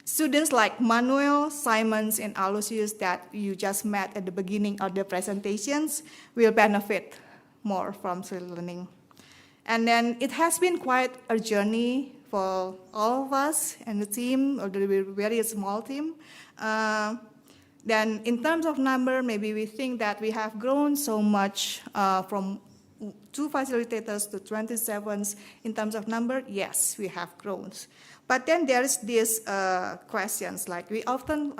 [SPEAKER 11] students like Manuel, Simons, and Aloysius that you just met at the beginning of the presentations will benefit more from SEER learning. And then it has been quite a journey for all of us and the team, or the very small team. Then in terms of number, maybe we think that we have grown so much from 2 facilitators to 27 in terms of number. Yes, we have grown. But then there is these questions, like we often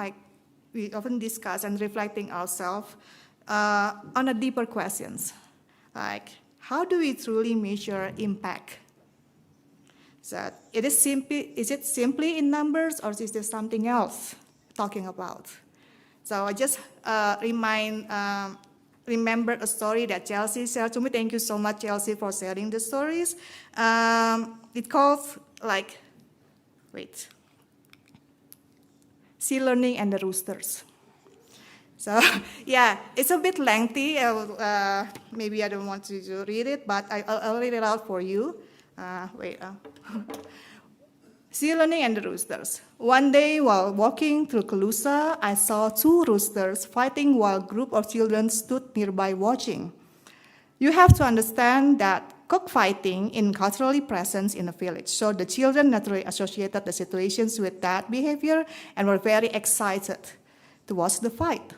[SPEAKER 11] discuss and reflecting ourselves on a deeper questions, like how do we truly measure impact? So is it simply in numbers, or is there something else talking about? So I just remember a story that Chelsea shared to me. Thank you so much, Chelsea, for sharing the stories. It calls SEER learning and the roosters. So yeah, it's a bit lengthy. Maybe I don't want to read it, but I'll read it out for you. SEER learning and the roosters. One day while walking through Kalusa, I saw 2 roosters fighting while a group of children stood nearby watching. You have to understand that cockfighting is culturally present in the village, so the children naturally associated the situations with that behavior and were very excited to watch the fight.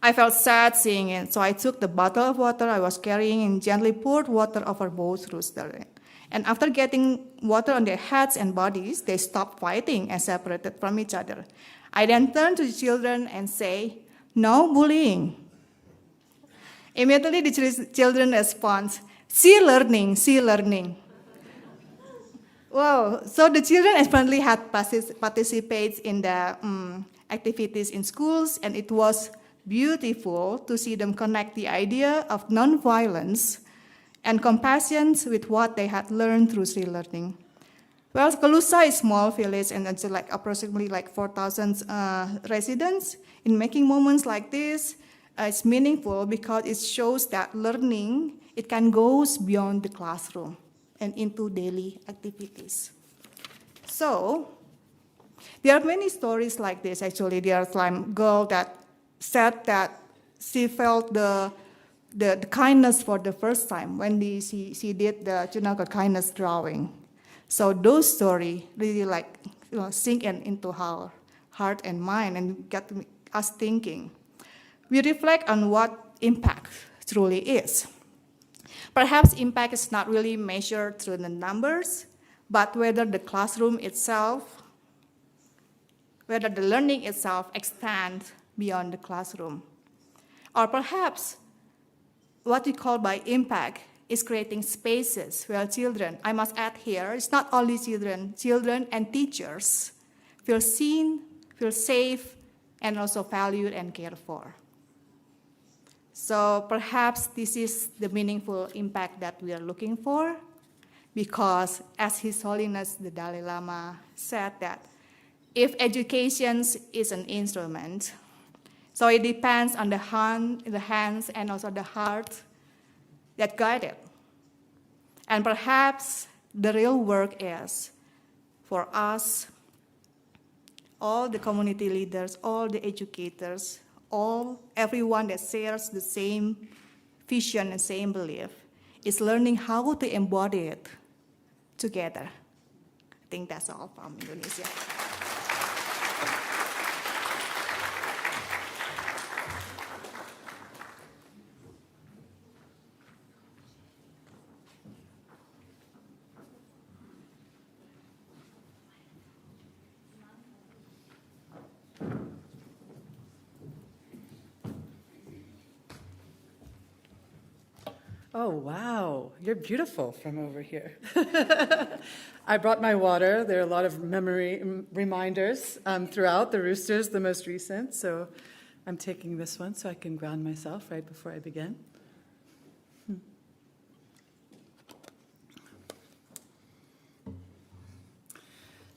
[SPEAKER 11] I felt sad seeing it, so I took the bottle of water I was carrying and gently poured water over both roosters. And after getting water on their heads and bodies, they stopped fighting and separated from each other. I then turned to the children and say, "No bullying." Immediately the children respond, "SEER learning, SEER learning." Wow, so the children apparently had participated in the activities in schools, and it was beautiful to see them connect the idea of nonviolence and compassion with what they had learned through SEER learning. Well, Kalusa is a small village, and it's approximately 4,000 residents. In making moments like this, it's meaningful because it shows that learning, it can go beyond the classroom and into daily activities. So, there are many stories like this, actually. There's a girl that said that she felt the kindness for the first time when she did the Junaka kindness drawing. So those stories really sink into our heart and mind and get us thinking. We reflect on what impact truly is. Perhaps impact is not really measured through the numbers, but whether the classroom itself, whether the learning itself extends beyond the classroom. Or perhaps what we call by impact is creating spaces where children, I must add here, it's not only children and teachers feel seen, feel safe, and also valued and cared for. So perhaps this is the meaningful impact that we are looking for, because as His Holiness the Dalai Lama said that if education is an instrument, so it depends on the hands and also the heart that guide it. And perhaps the real work is for us, all the community leaders, all the educators, everyone that shares the same vision and same belief, is learning how to embody it together. I think that's all from Indonesia.
[SPEAKER 12] Oh, wow. You're beautiful from over here. I brought my water. There are a lot of memory reminders throughout. The rooster's the most recent, so I'm taking this one so I can ground myself right before I begin.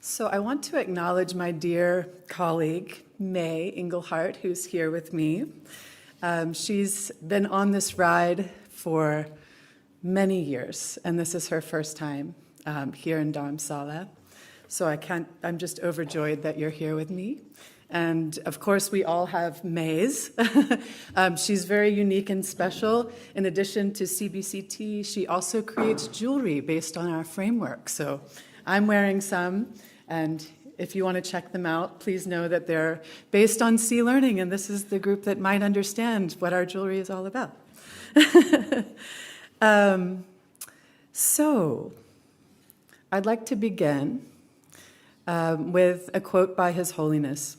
[SPEAKER 12] So I want to acknowledge my dear colleague, May Engelhardt, who's here with me. She's been on this ride for many years, and this is her first time here in Dharamsala. So I'm just overjoyed that you're here with me. And of course, we all have May's. She's very unique and special. In addition to CBCT, she also creates jewelry based on our framework. So I'm wearing some, and if you want to check them out, please know that they're based on C Learning, and this is the group that might understand what our jewelry is all about. So I'd like to begin with a quote by His Holiness.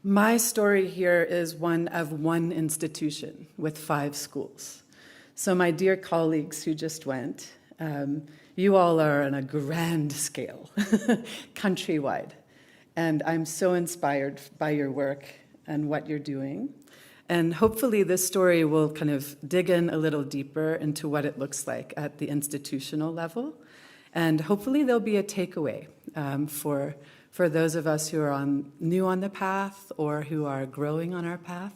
[SPEAKER 12] My story here is one of one institution with 5 schools. So my dear colleagues who just went, you all are on a grand scale, countrywide. And I'm so inspired by your work and what you're doing. And hopefully this story will kind of dig in a little deeper into what it looks like at the institutional level. And hopefully there'll be a takeaway for those of us who are new on the path or who are growing on our path.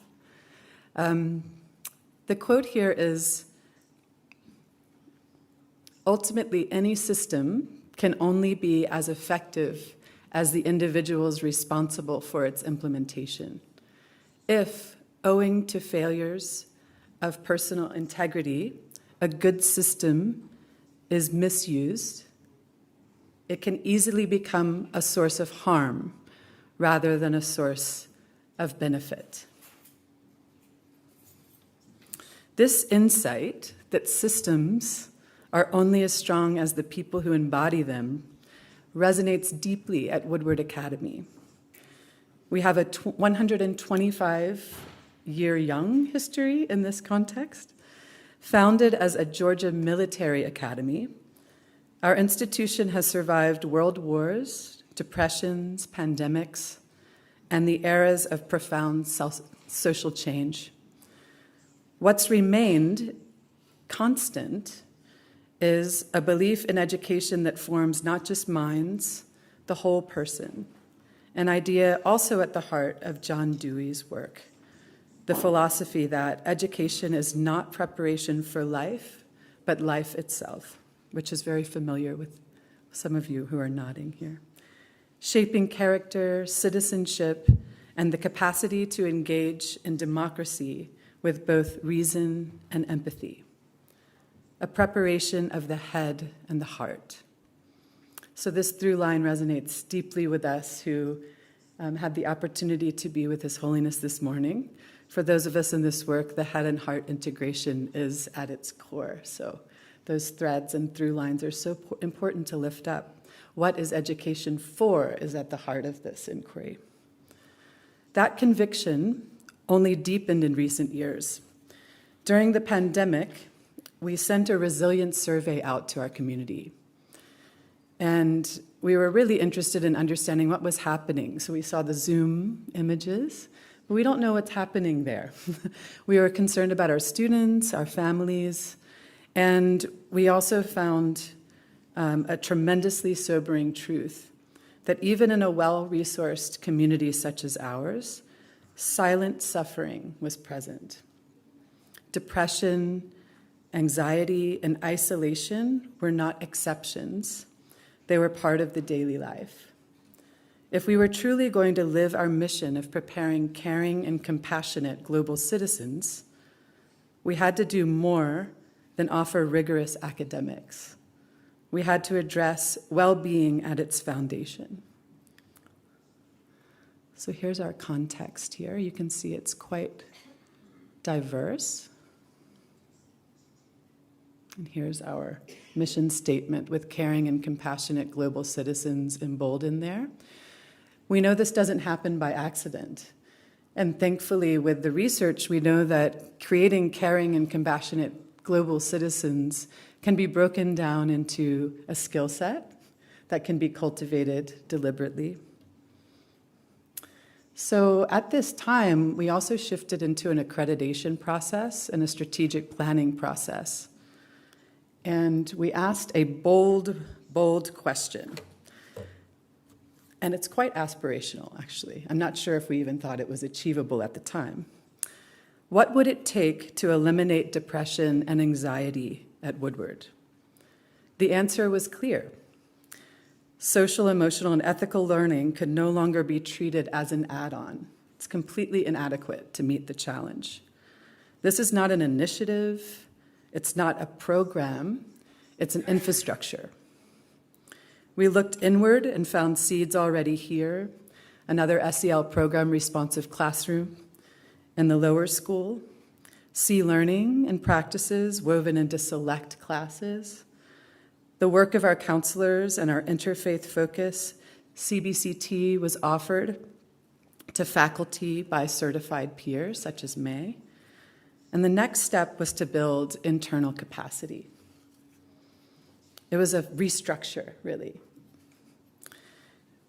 [SPEAKER 12] The quote here is, ultimately, any system can only be as effective as the individuals responsible for its implementation. If, owing to failures of personal integrity, a good system is misused, it can easily become a source of harm rather than a source of benefit. This insight that systems are only as strong as the people who embody them resonates deeply at Woodward Academy. We have a 125-year young history in this context. Founded as a Georgia military academy, our institution has survived world wars, depressions, pandemics, and the eras of profound social change. What's remained constant is a belief in education that forms not just minds, the whole person, an idea also at the heart of John Dewey's work, the philosophy that education is not preparation for life, but life itself, which is very familiar with some of you who are nodding here. Shaping character, citizenship, and the capacity to engage in democracy with both reason and empathy. A preparation of the head and the heart. So this through line resonates deeply with us who had the opportunity to be with His Holiness this morning. For those of us in this work, the head and heart integration is at its core. So those threads and through lines are so important to lift up. What is education for is at the heart of this inquiry. That conviction only deepened in recent years. During the pandemic, we sent a resilience survey out to our community. And we were really interested in understanding what was happening. So we saw the Zoom images, but we don't know what's happening there. We were concerned about our students, our families, and we also found a tremendously sobering truth that even in a well-resourced community such as ours, silent suffering was present. Depression, anxiety, and isolation were not exceptions. They were part of the daily life. If we were truly going to live our mission of preparing caring and compassionate global citizens, we had to do more than offer rigorous academics. We had to address well-being at its foundation. So here's our context here. You can see it's quite diverse. And here's our mission statement with caring and compassionate global citizens emboldened there. We know this doesn't happen by accident. And thankfully, with the research, we know that creating caring and compassionate global citizens can be broken down into a skill set that can be cultivated deliberately. So at this time, we also shifted into an accreditation process and a strategic planning process. And we asked a bold question. And it's quite aspirational, actually. I'm not sure if we even thought it was achievable at the time. What would it take to eliminate depression and anxiety at Woodward? The answer was clear. Social, emotional, and ethical learning could no longer be treated as an add-on. It's completely inadequate to meet the challenge. This is not an initiative. It's not a program. It's an infrastructure. We looked inward and found seeds already here, another SEL program, Responsive Classroom, in the lower school, C-learning and practices woven into select classes, the work of our counselors and our interfaith focus, CBCT was offered to faculty by certified peers, such as May, and the next step was to build internal capacity. It was a restructure, really.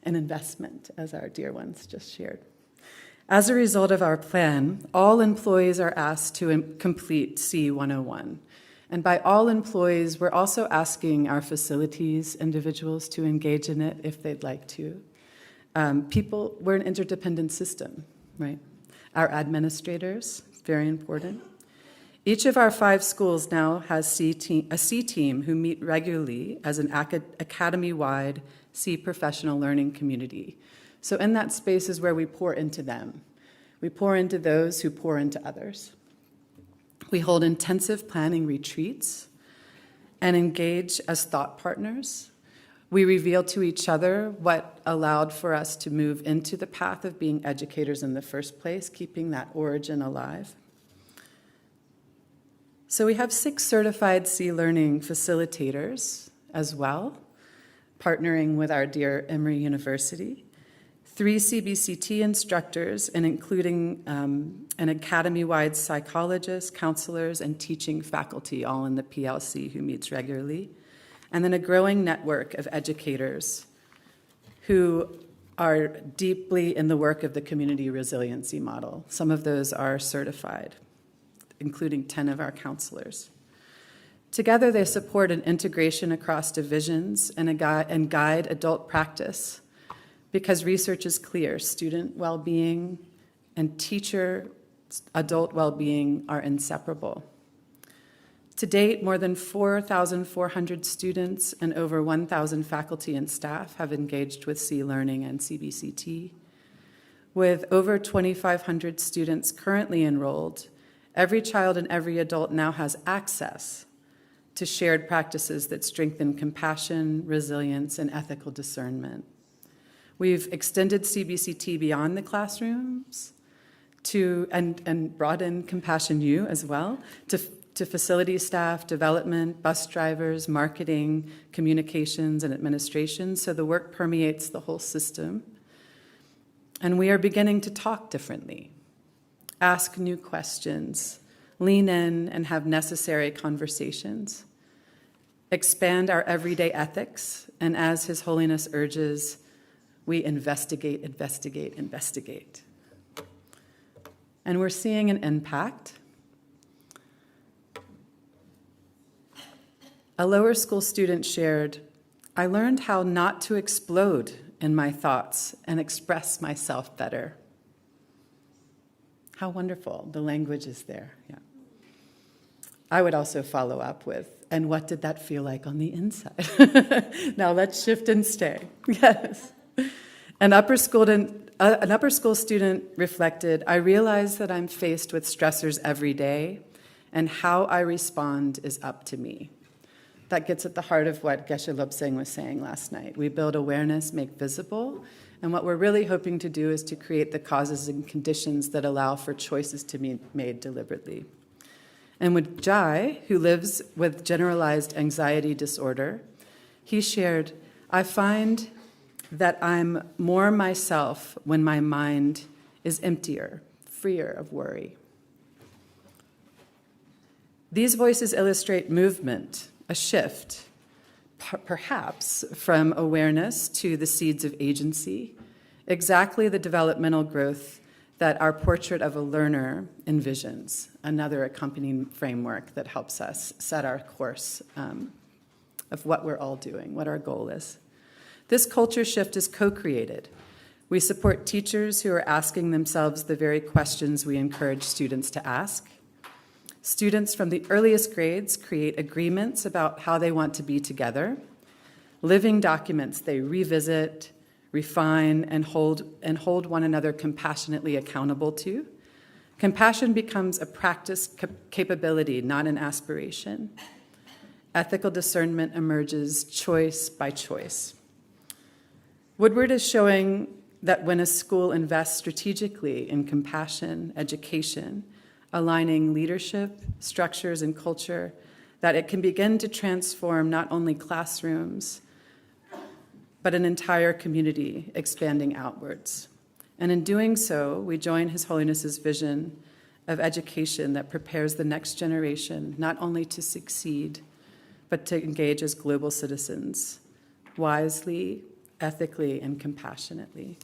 [SPEAKER 12] An investment, as our dear ones just shared. As a result of our plan, all employees are asked to complete C101. And by all employees, we're also asking our facilities individuals to engage in it if they'd like to. We're an interdependent system, right? Our administrators, very important. Each of our 5 schools now has a C team who meet regularly as an academy-wide C professional learning community. So in that space is where we pour into them. We pour into those who pour into others. We hold intensive planning retreats and engage as thought partners. We reveal to each other what allowed for us to move into the path of being educators in the first place, keeping that origin alive. So we have 6 certified C-learning facilitators as well, partnering with our dear Emory University, 3 CBCT instructors, and including an academy-wide psychologist, counselors, and teaching faculty, all in the PLC who meets regularly, and then a growing network of educators who are deeply in the work of the community resiliency model. Some of those are certified, including 10 of our counselors. Together, they support an integration across divisions and guide adult practice, because research is clear: student well-being and teacher adult well-being are inseparable. To date, more than 4,400 students and over 1,000 faculty and staff have engaged with C-learning and CBCT. With over 2,500 students currently enrolled, every child and every adult now has access to shared practices that strengthen compassion, resilience, and ethical discernment. We've extended CBCT beyond the classrooms and brought in Compassion U as well to facility staff, development, bus drivers, marketing, communications, and administration, so the work permeates the whole system. And we are beginning to talk differently, ask new questions, lean in and have necessary conversations, expand our everyday ethics, and as His Holiness urges, we investigate, investigate, investigate. And we're seeing an impact. A lower school student shared, "I learned how not to explode in my thoughts and express myself better." How wonderful, the language is there, yeah. I would also follow up with, and what did that feel like on the inside? Now let's shift and stay. Yes. An upper school student reflected, I realize that I'm faced with stressors every day, and how I respond is up to me. That gets at the heart of what Geshe Lobsang was saying last night. We build awareness, make visible, and what we're really hoping to do is to create the causes and conditions that allow for choices to be made deliberately. And with Jai, who lives with generalized anxiety disorder, he shared, I find that I'm more myself when my mind is emptier, freer of worry. These voices illustrate movement, a shift, perhaps from awareness to the seeds of agency, exactly the developmental growth that our portrait of a learner envisions, another accompanying framework that helps us set our course of what we're all doing, what our goal is. This culture shift is co-created. We support teachers who are asking themselves the very questions we encourage students to ask. Students from the earliest grades create agreements about how they want to be together, living documents they revisit, refine, and hold one another compassionately accountable to. Compassion becomes a practice capability, not an aspiration. Ethical discernment emerges choice by choice. Woodward is showing that when a school invests strategically in compassion, education, aligning leadership, structures, and culture, that it can begin to transform not only classrooms, but an entire community expanding outwards. And in doing so, we join His Holiness's vision of education that prepares the next generation not only to succeed, but to engage as global citizens, wisely, ethically, and compassionately.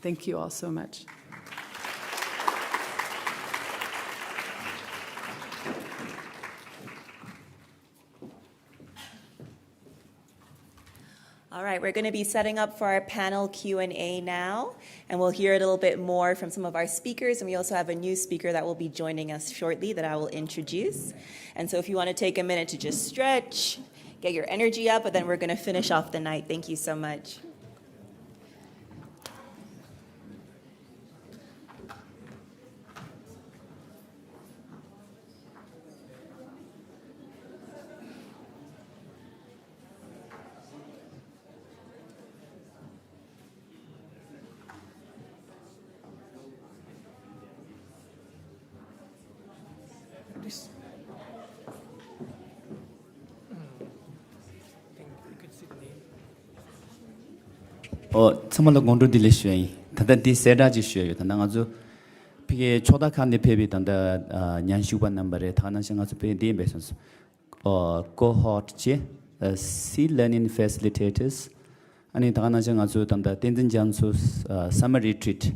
[SPEAKER 12] Thank you all so much.
[SPEAKER 1] All right, we're going to be setting up for our panel Q&A now, and we'll hear a little bit more from some of our speakers, and we also have a new speaker that will be joining us shortly that I will introduce. And so if you want to take a minute to just stretch, get your energy up, but then we're going to finish off the night. Thank you so much.
[SPEAKER 13] 참말로 공로딜레 슈이 단단히 세라지 슈이 단단아주 피게 초다칸데 페비 단다 냔슈반 넘버에 타나싱아주 페디 베선스 cohort지 C learning facilitators 아니 타나싱아주 단다 텐진jansu summer retreat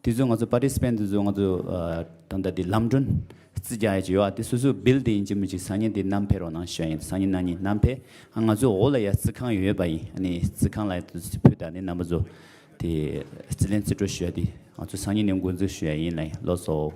[SPEAKER 13] 디종아주 participant 디종아주 단다디 람든 지자이지요 아티 수수 빌딩 지미지 상인디 남페로나 샤인 상인나니 남페 항아주 올라야 스칸 유에바이 아니 스칸 라이트 스피다니 남아주 디 스틸렌스 조슈아디 아주 상인 연구즈 슈아인라이 로소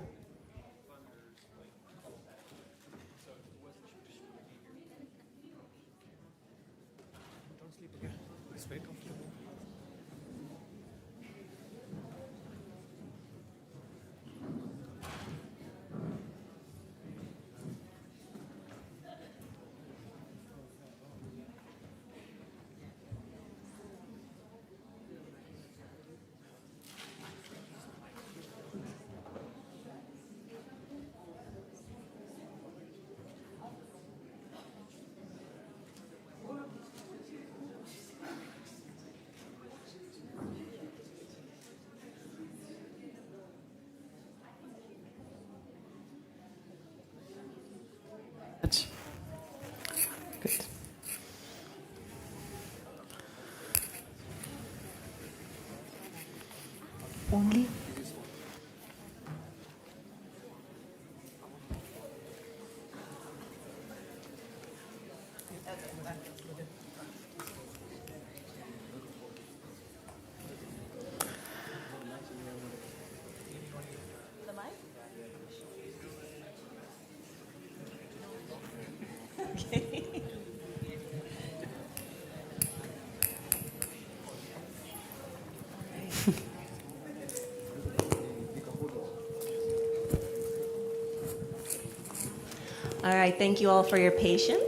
[SPEAKER 12] Good.
[SPEAKER 4] Only
[SPEAKER 1] All right, thank you all for your patience.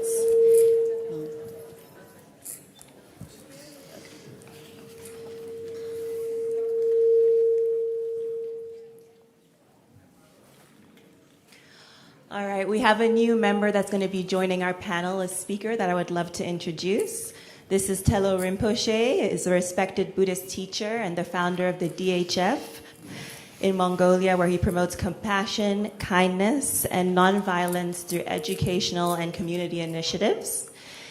[SPEAKER 1] All right, we have a new member that's going to be joining our panel as speaker that I would love to introduce. This is Telo Rinpoche, is a respected Buddhist teacher and the founder of the DHF in Mongolia, where he promotes compassion, kindness, and nonviolence through educational and community initiatives.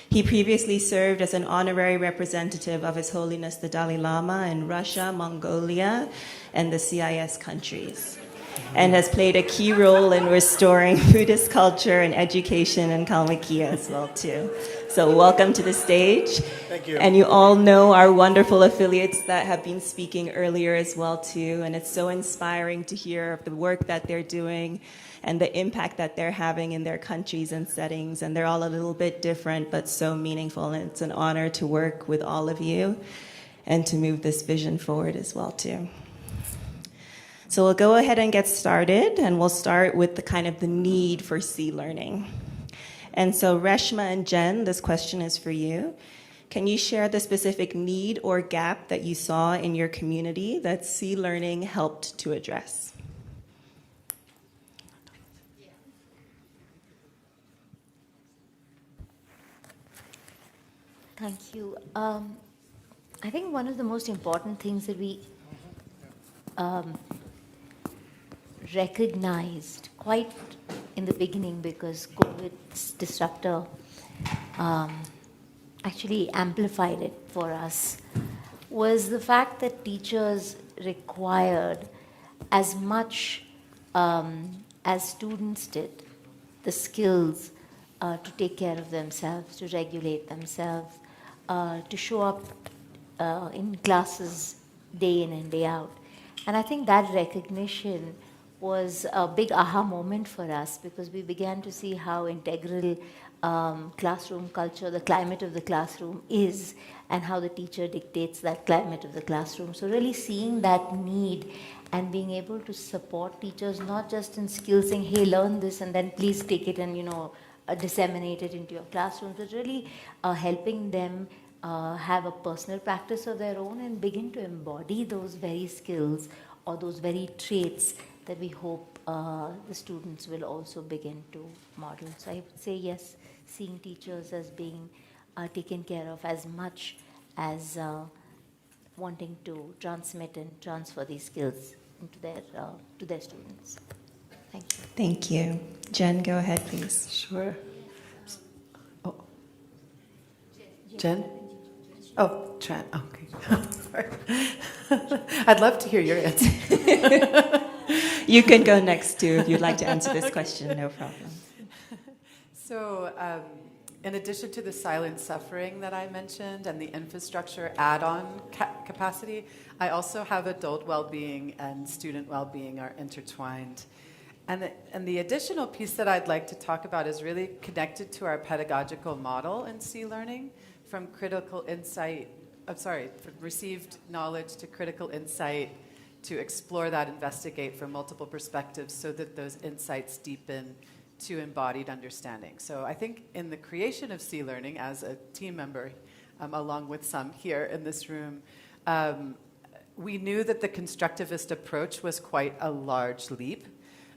[SPEAKER 1] He previously served as an honorary representative of His Holiness the Dalai Lama in Russia, Mongolia, and the CIS countries, and has played a key role in restoring Buddhist culture and education in Kalmykia as well, too. So welcome to the stage.
[SPEAKER 14] Thank you.
[SPEAKER 1] And you all know our wonderful affiliates that have been speaking earlier as well, too. And it's so inspiring to hear of the work that they're doing and the impact that they're having in their countries and settings. And they're all a little bit different, but so meaningful. And it's an honor to work with all of you and to move this vision forward as well, too. So we'll go ahead and get started, and we'll start with the need for sea learning. And so Reshma and Jen, this question is for you. Can you share the specific need or gap that you saw in your community that sea learning helped to address?
[SPEAKER 4] Thank you. I think one of the most important things that we recognized quite in the beginning, because COVID's disruptor actually amplified it for us, was the fact that teachers required as much as students did the skills to take care of themselves, to regulate themselves, to show up in classes day in and day out. And I think that recognition was a big aha moment for us, because we began to see how integral classroom culture, the climate of the classroom is, and how the teacher dictates that climate of the classroom. So really seeing that need and being able to support teachers, not just in skills, saying, hey, learn this and then please take it and, disseminate it into your classrooms, but really helping them have a personal practice of their own and begin to embody those very skills or those very traits that we hope the students will also begin to model. So I would say yes, seeing teachers as being taken care of as much as wanting to transmit and transfer these skills into to their students. Thank you.
[SPEAKER 1] Thank you. Jen, go ahead, please.
[SPEAKER 12] Sure. Oh. Jen? Oh, Tran. Okay. I'd love to hear your answer.
[SPEAKER 1] You can go next, too, if you'd like to answer this question. No problem.
[SPEAKER 12] So, in addition to the silent suffering that I mentioned and the infrastructure add-on capacity, I also have adult well-being and student well-being are intertwined. And the additional piece that I'd like to talk about is really connected to our pedagogical model in sea learning, from received knowledge to critical insight, to explore that, investigate from multiple perspectives so that those insights deepen to embodied understanding. So I think in the creation of sea learning, as a team member, along with some here in this room, we knew that the constructivist approach was quite a large leap.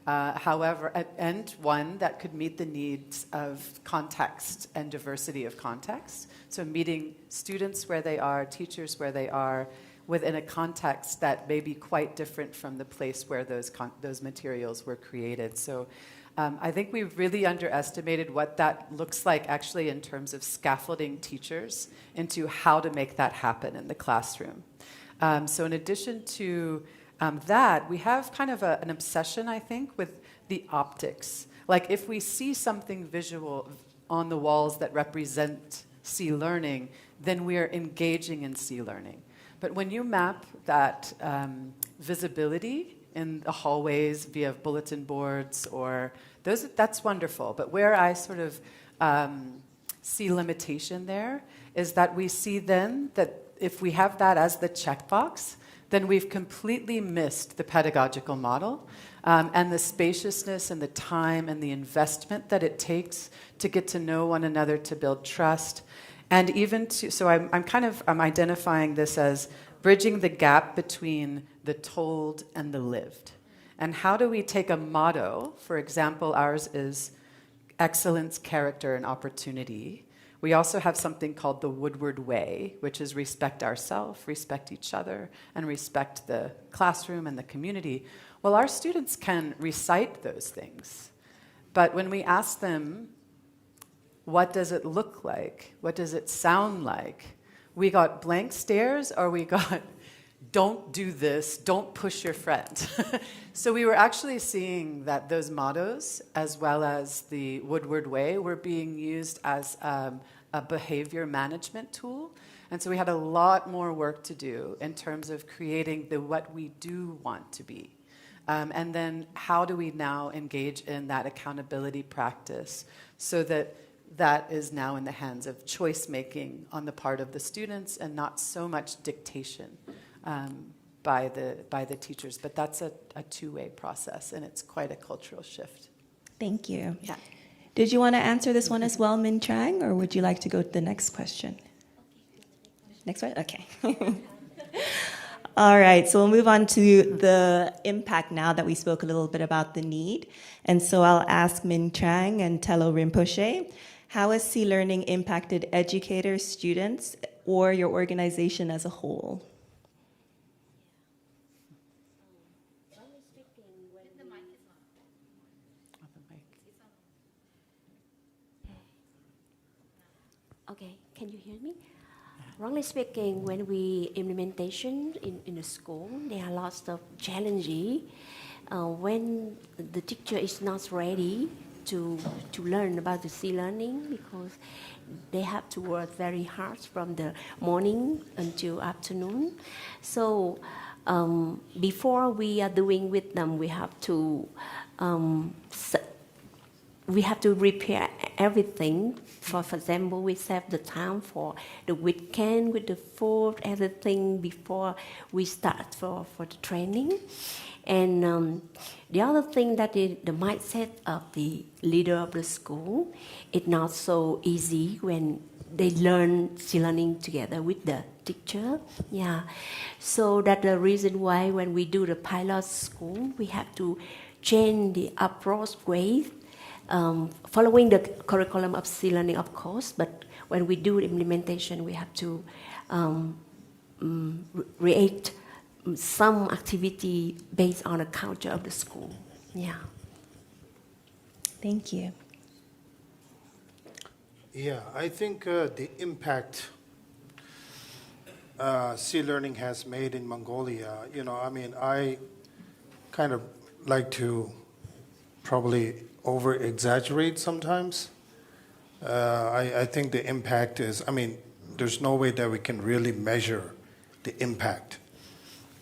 [SPEAKER 12] However, and one that could meet the needs of context and diversity of context. So meeting students where they are, teachers where they are, within a context that may be quite different from the place where those materials were created. So I think we've really underestimated what that looks like actually in terms of scaffolding teachers into how to make that happen in the classroom. So in addition to that, we have kind of an obsession, I think, with the optics. Like if we see something visual on the walls that represent sea learning, then we are engaging in sea learning. But when you map that visibility in the hallways via bulletin boards or those, that's wonderful. But where I sort of see limitation there is that we see then that if we have that as the checkbox, then we've completely missed the pedagogical model and the spaciousness and the time and the investment that it takes to get to know one another, to build trust. And even to, so I'm identifying this as bridging the gap between the told and the lived. And how do we take a motto, for example, ours is excellence, character, and opportunity. We also have something called the Woodward Way, which is respect ourselves, respect each other, and respect the classroom and the community. Well, our students can recite those things. But when we ask them, what does it look like? What does it sound like? We got blank stares, or we got, don't do this, don't push your friend. So we were actually seeing that those mottos, as well as the Woodward Way, were being used as a behavior management tool. And so we had a lot more work to do in terms of creating the what we do want to be. And then how do we now engage in that accountability practice so that that is now in the hands of choice making on the part of the students and not so much dictation by the teachers. But that's a two-way process, and it's quite a cultural shift.
[SPEAKER 1] Thank you.
[SPEAKER 12] Yeah.
[SPEAKER 1] Did you want to answer this one as well, Min Trang, or would you like to go to the next question? Next one? Okay. All right, so we'll move on to the impact now that we spoke a little bit about the need. And so I'll ask Min Trang and Telo Rinpoche, how has C-learning impacted educators, students, or your organization as a whole?
[SPEAKER 7] Okay, can you hear me? Wrongly speaking, when we implementation in the school, there are lots of challenges. When the teacher is not ready to learn about the C-learning, because they have to work very hard from the morning until afternoon. So before we are doing with them, we have to prepare everything. For example, we save the time for the weekend with the food, everything before we start for the training. And the other thing that is the mindset of the leader of the school, it's not so easy when they learn C-learning together with the teacher. Yeah, so that's the reason why when we do the pilot school, we have to change the approach way. Following the curriculum of C-learning, of course, but when we do implementation, we have to create some activity based on the culture of the school. Yeah.
[SPEAKER 1] Thank you.
[SPEAKER 14] Yeah, I think the impact C-learning has made in Mongolia, I kind of like to probably over-exaggerate sometimes. I think the impact is, there's no way that we can really measure the impact.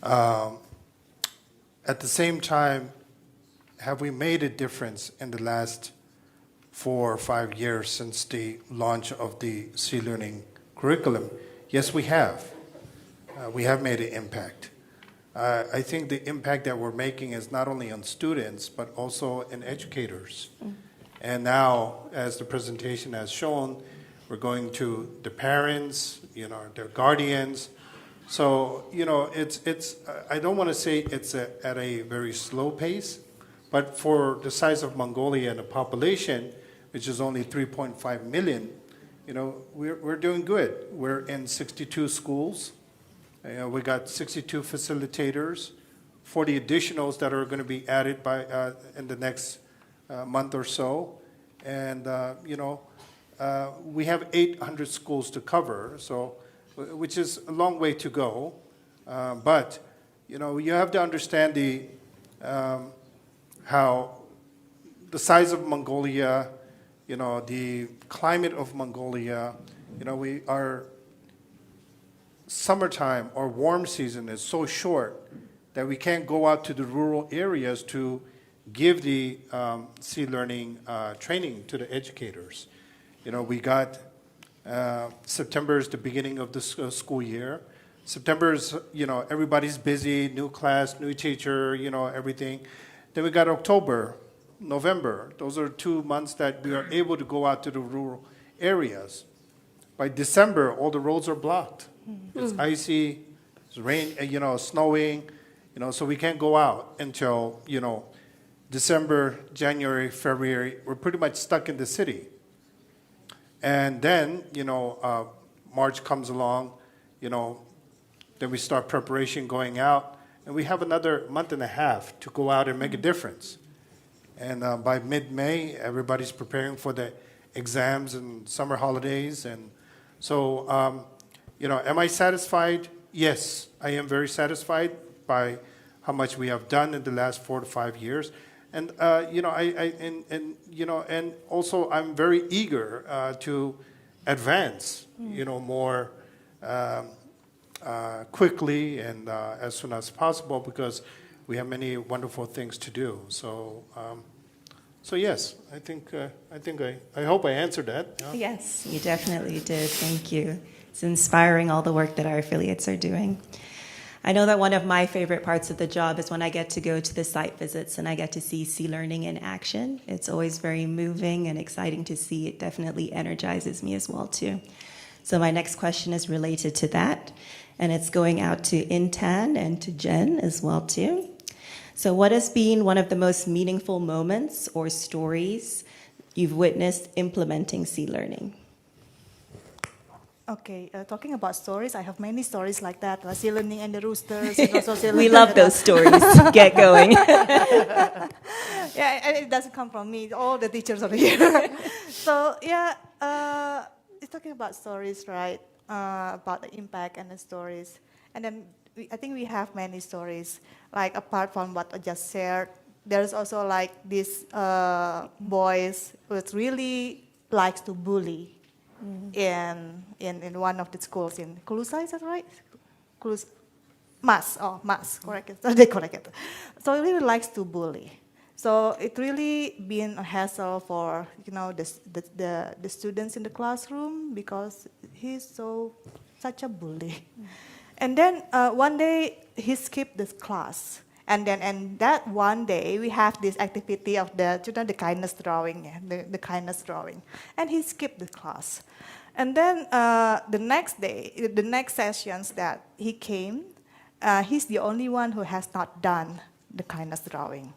[SPEAKER 14] At the same time, have we made a difference in the last 4 or 5 years since the launch of the C-learning curriculum? Yes, we have. We have made an impact. I think the impact that we're making is not only on students, but also in educators. And now, as the presentation has shown, we're going to the parents, their guardians. So, it's I don't want to say it's at a very slow pace, but for the size of Mongolia and the population, which is only 3.5 million, we're doing good. We're in 62 schools. We got 62 facilitators, 40 additionals that are going to be added by in the next month or so, and we have 800 schools to cover, so which is a long way to go, but you have to understand how the size of Mongolia, the climate of Mongolia, we are. Summertime or warm season is so short that we can't go out to the rural areas to give the C-learning training to the educators. We got September is the beginning of the school year. September is, everybody's busy, new class, new teacher, everything. Then we got October, November. Those are 2 months that we are able to go out to the rural areas. By December, all the roads are blocked. It's icy, it's rain, snowing, so we can't go out until, December, January, February. We're pretty much stuck in the city. And then, March comes along, then we start preparation going out, and we have another month and a half to go out and make a difference. And by mid-May, everybody's preparing for the exams and summer holidays. And so, am I satisfied? Yes, I am very satisfied by how much we have done in the last 4 to 5 years. And and also I'm very eager to advance, more quickly and as soon as possible, because we have many wonderful things to do. So, yes, I hope I answered that. Yeah.
[SPEAKER 1] Yes, you definitely did. Thank you. It's inspiring, all the work that our affiliates are doing. I know that one of my favorite parts of the job is when I get to go to the site visits and I get to see Sea Learning in action. It's always very moving and exciting to see. It definitely energizes me as well, too. So my next question is related to that, and it's going out to Intan and to Jen as well, too. So what has been one of the most meaningful moments or stories you've witnessed implementing Sea Learning?
[SPEAKER 11] Okay, talking about stories, I have many stories like that. Sea Learning and the roosters.
[SPEAKER 1] We love those stories. Get going.
[SPEAKER 11] Yeah, and it doesn't come from me. All the teachers are here. So yeah, it's talking about stories, right? About the impact and the stories. And then I think we have many stories. Like apart from what I just shared, there's also like these boys who really likes to bully. In one of the schools in Kulusa, is that right? Mas, correct. They correct it. So he really likes to bully. So it really been a hassle for the students in the classroom because he's such a bully. And then one day he skipped this class. And that one day we have this activity of the kindness drawing, the kindness drawing, and he skipped the class. And then the next day, the next sessions that he came, he's the only one who has not done the kindness drawing.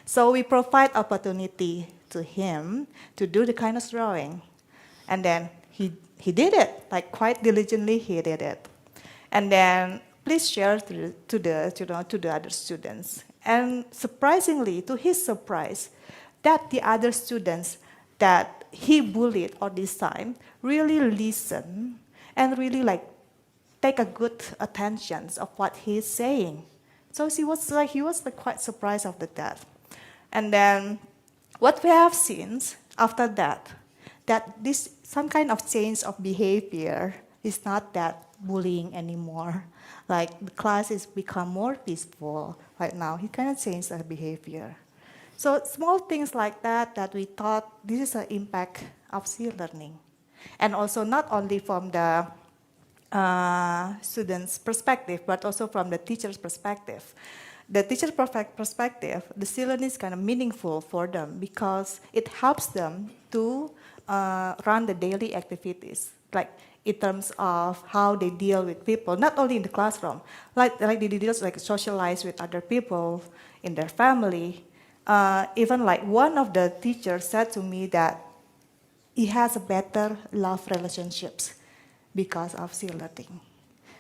[SPEAKER 11] So we provide opportunity to him to do the kindness drawing, and then he did it, like quite diligently he did it, and then. Please share to the other students. And surprisingly, to his surprise, that the other students that he bullied all this time really listen and really take a good attention of what he's saying. So he was quite surprised of that. And then what we have seen after that this some kind of change of behavior is not that bullying anymore. Like the class has become more peaceful right now. He kind of changed their behavior. So small things like that we thought this is an impact of Sea Learning. And also not only from the students' perspective, but also from the teacher's perspective. The teacher's perspective, the Sea Learning is kind of meaningful for them because it helps them to run the daily activities. Like in terms of how they deal with people, not only in the classroom, like they deal socialize with other people in their family. Even like one of the teachers said to me that he has a better love relationships because of Sea Learning.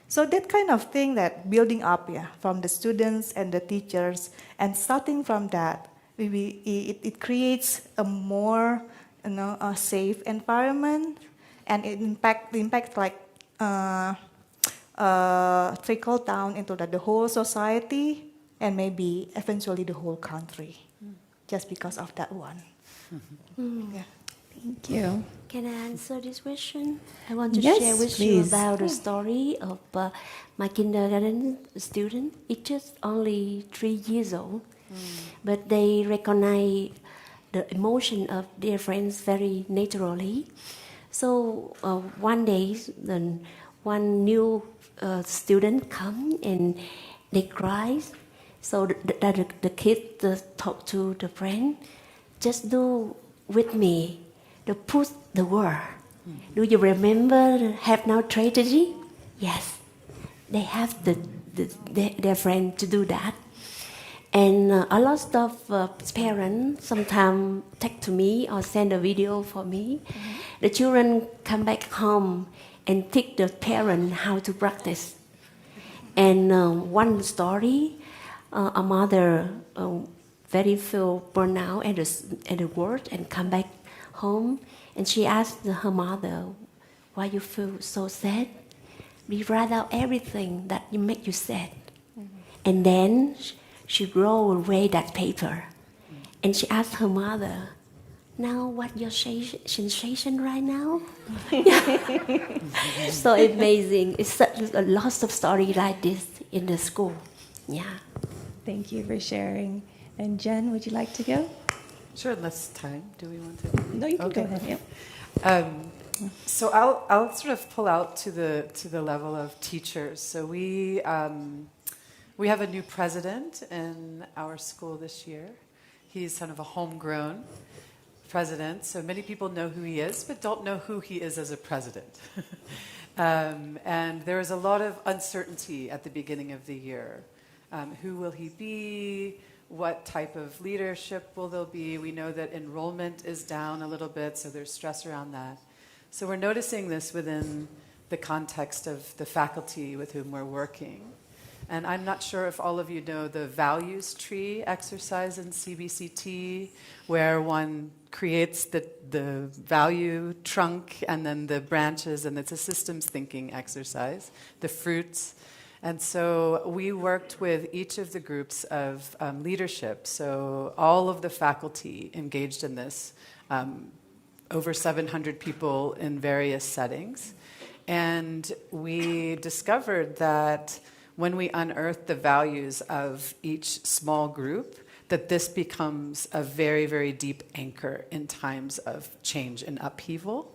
[SPEAKER 11] So that kind of thing that building up from the students and the teachers, and starting from that, it creates a more a safe environment. And the impact trickle down into the whole society and maybe eventually the whole country, just because of that one. Yeah.
[SPEAKER 1] Thank you.
[SPEAKER 7] Can I answer this question? I want to
[SPEAKER 1] Yes,
[SPEAKER 7] share with
[SPEAKER 1] please.
[SPEAKER 7] you about the story of my kindergarten student. It's just only 3 years old, but they recognize the emotion of their friends very naturally. So one day, then one new student come and they cry. So the kid talk to the friend, just do with me, the put the word. Do you remember Have No Tragedy? Yes, they have their friend to do that. And a lot of parents sometimes take to me or send a video for me. The children come back home and teach the parent how to practice. And one story, a mother very feel burnout at the work and come back home, and she asked her mother, "Why you feel so sad?" We write out everything that make you sad, and then she rolled away that paper, and she asked her mother, "Now what your sensation right now?" So amazing. It's such a lot of story like this in the school. Yeah.
[SPEAKER 1] Thank you for sharing. And Jen, would you like to go?
[SPEAKER 12] Sure, less time. Do we want to?
[SPEAKER 1] No, you can
[SPEAKER 12] Okay.
[SPEAKER 1] go ahead. Yeah.
[SPEAKER 12] So I'll sort of pull out to the level of teachers. So we have a new president in our school this year. He's kind of a homegrown president. So many people know who he is, but don't know who he is as a president. And there is a lot of uncertainty at the beginning of the year. Who will he be? What type of leadership will there be? We know that enrollment is down a little bit, so there's stress around that. So we're noticing this within the context of the faculty with whom we're working. And I'm not sure if all of you know the values tree exercise in CBCT, where one creates the value trunk and then the branches, and it's a systems thinking exercise, the fruits. And so we worked with each of the groups of leadership, so all of the faculty engaged in this, over 700 people in various settings. And we discovered that when we unearthed the values of each small group, that this becomes a very, very deep anchor in times of change and upheaval.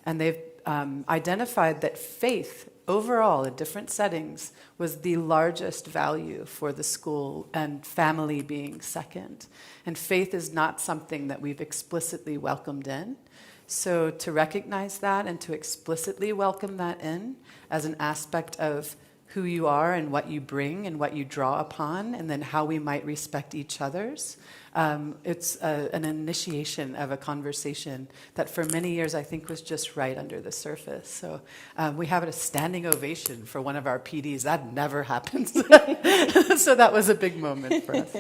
[SPEAKER 12] And they've identified that faith overall in different settings was the largest value for the school, and family being second. And faith is not something that we've explicitly welcomed in. So to recognize that and to explicitly welcome that in as an aspect of who you are and what you bring and what you draw upon, and then how we might respect each other's. It's an initiation of a conversation that for many years I think was just right under the surface. So we have a standing ovation for one of our PDs. That never happens. So that was a big moment for us.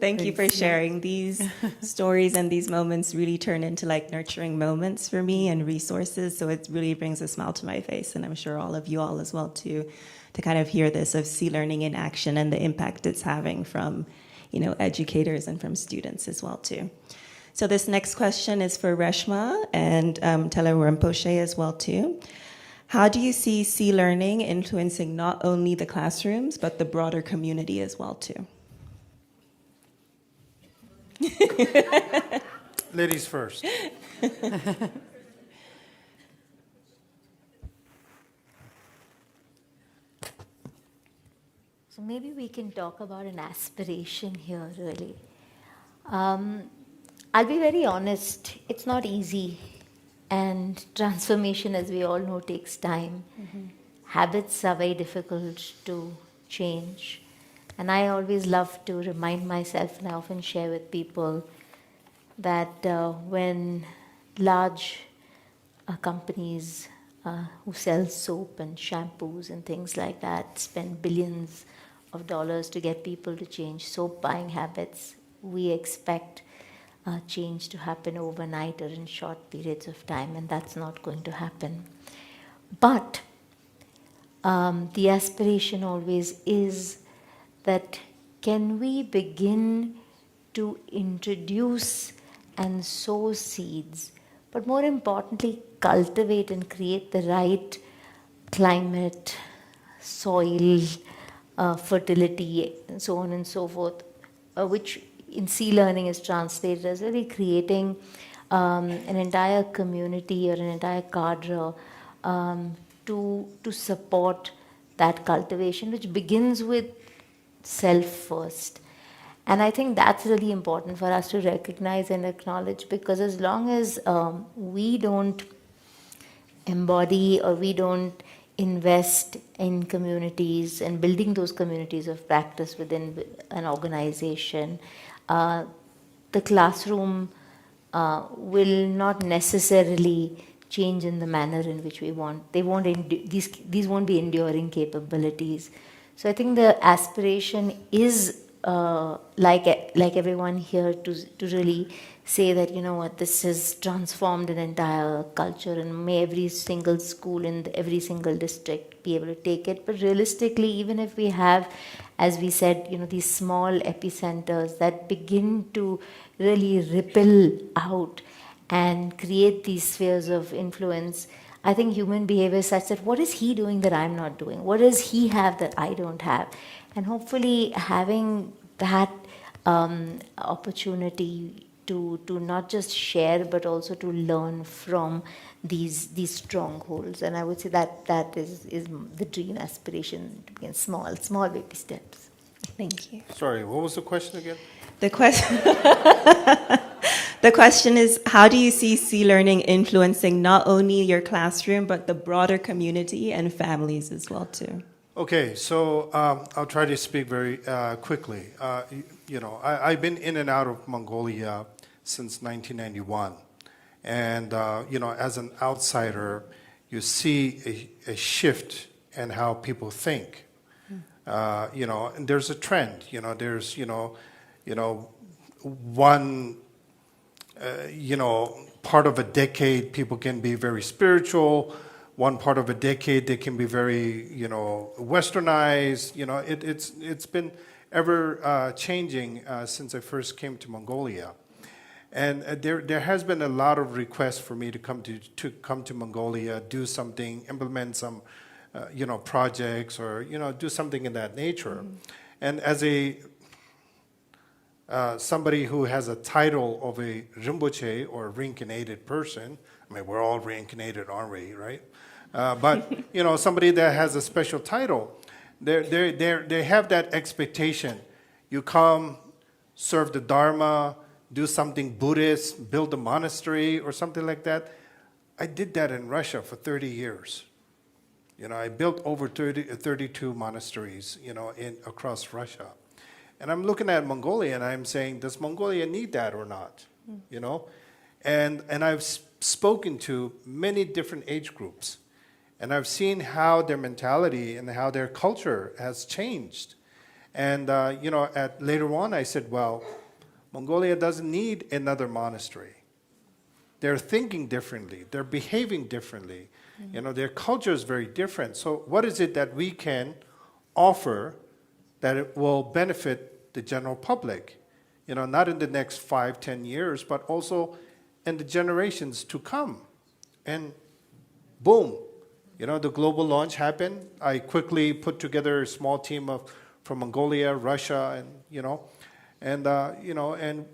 [SPEAKER 1] Thank you for sharing. These stories and these moments really turn into like nurturing moments for me and resources. So it really brings a smile to my face, and I'm sure all of you all as well too, to kind of hear this of C-learning in action and the impact it's having from, you know, educators and from students as well too. So this next question is for Reshma and Tela Rinpoche as well too. How do you see C-learning influencing not only the classrooms but the broader community as well too?
[SPEAKER 14] Ladies first.
[SPEAKER 4] So maybe we can talk about an aspiration here, really. I'll be very honest, it's not easy. And transformation, as we all know, takes time. Mm-hmm. Habits are very difficult to change. And I always love to remind myself, and I often share with people, that when large companies who sell soap and shampoos and things like that spend billions of dollars to get people to change soap buying habits, we expect change to happen overnight or in short periods of time, and that's not going to happen. But the aspiration always is that can we begin to introduce and sow seeds, but more importantly, cultivate and create the right climate, soil, fertility, and so on and so forth, which in C-learning is translated as really creating an entire community or an entire cadre to support that cultivation, which begins with self first. And I think that's really important for us to recognize and acknowledge, because as long as we don't embody or we don't invest in communities and building those communities of practice within an organization, the classroom will not necessarily change in the manner in which we want. They won't these won't be enduring capabilities. So I think the aspiration is like everyone here to really say that, you know what, this has transformed an entire culture, and may every single school in every single district be able to take it. But realistically, even if we have, as we said, you know, these small epicenters that begin to really ripple out and create these spheres of influence, I think human behavior is such that what is he doing that I'm not doing? What does he have that I don't have? And hopefully having that opportunity to not just share but also to learn from these strongholds. And I would say that is the dream aspiration, to begin small baby steps.
[SPEAKER 1] Thank you.
[SPEAKER 14] Sorry, what was the question again?
[SPEAKER 1] The question is, how do you see C-learning influencing not only your classroom, but the broader community and families as well, too?
[SPEAKER 14] Okay, so I'll try to speak very quickly. I've been in and out of Mongolia since 1991. And, as an outsider, you see a shift in how people think. And there's a trend. There's, one, part of a decade, people can be very spiritual. One part of a decade, they can be very, westernized. It's been ever changing since I first came to Mongolia. And there has been a lot of requests for me to come to Mongolia, do something, implement some, projects, or do something in that nature. Mm-hmm. And as somebody who has a title of a Rinpoche or a reincarnated person, I mean, we're all reincarnated, aren't we, right? But somebody that has a special title, they have that expectation. You come, serve the Dharma, do something Buddhist, build a monastery or something like that. I did that in Russia for 30 years. I built over 32 monasteries, across Russia. And I'm looking at Mongolia and I'm saying, does Mongolia need that or not? And I've spoken to many different age groups. And I've seen how their mentality and how their culture has changed. And, later on I said, well, Mongolia doesn't need another monastery. They're thinking differently. They're behaving differently. Mm-hmm. Their culture is very different. So what is it that we can offer that it will benefit the general public? Not in the next 5-10 years, but also in the generations to come. And boom, the global launch happened. I quickly put together a small team from Mongolia, Russia, and and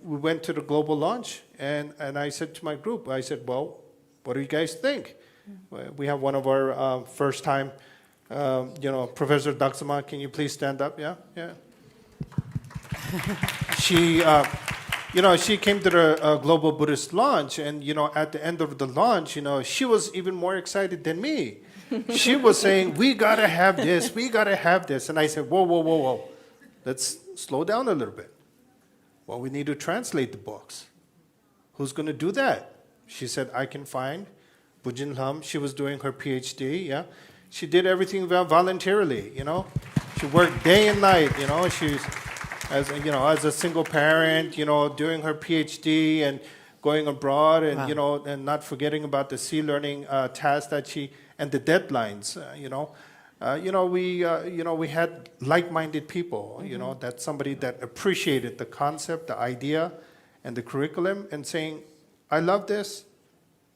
[SPEAKER 14] we went to the global launch. And I said to my group, I said, well, what do you guys think? We have one of our first time, Professor Daksama, can you please stand up? Yeah. She, she came to the Global Buddhist launch, and, at the end of the launch, she was even more excited than me. She was saying, we got to have this, we got to have this. And I said, whoa. Let's slow down a little bit. Well, we need to translate the books. Who's going to do that? She said, I can find Bujin Lam. She was doing her PhD, yeah. She did everything voluntarily, She worked day and night, She's, as a single parent, doing her PhD and going abroad and, wow. And not forgetting about the C-learning tasks that and the deadlines, we had like-minded people, mm-hmm. That somebody that appreciated the concept, the idea, and the curriculum, and saying, I love this,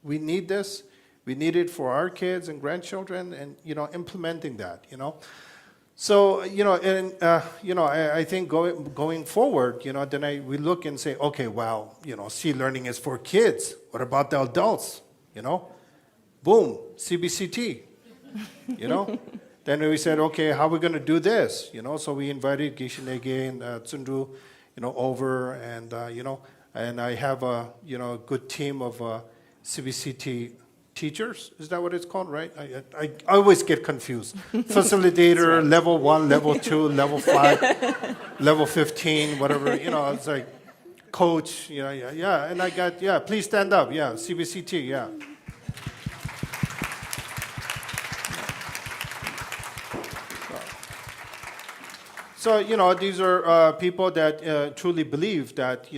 [SPEAKER 14] we need it for our kids and grandchildren, and, implementing that, So, I think going forward, then we look and say, okay, well, C-learning is for kids. What about the adults? Boom, CBCT, Then we said, okay, how are we going to do this? So we invited Gishinege and Tsundu, over, and, and I have a, good team of CBCT teachers. Is that what it's called, right? I always get confused. Facilitator, right. Level 1, level 2, level 5, level 15, whatever, it's like coach, yeah. And I got, please stand up, CBCT, yeah. So, these are people that truly believe that,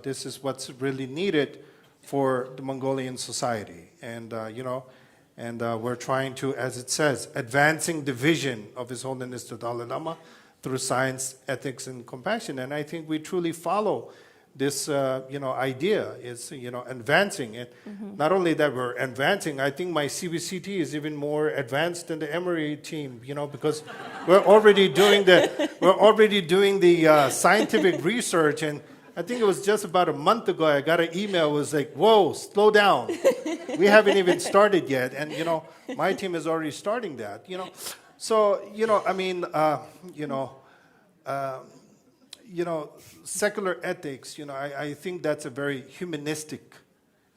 [SPEAKER 14] this is what's really needed for the Mongolian society. And, we're trying to, as it says, advancing the vision of His Holiness the Dalai Lama through science, ethics, and compassion. And I think we truly follow this, idea is, advancing. And not only that we're advancing, I think my CBCT is even more advanced than the Emory team, because we're already doing the scientific research. And I think it was just about a month ago, I got an email. It was like, whoa, slow down. We haven't even started yet. And, my team is already starting that, So, secular ethics, I think that's a very humanistic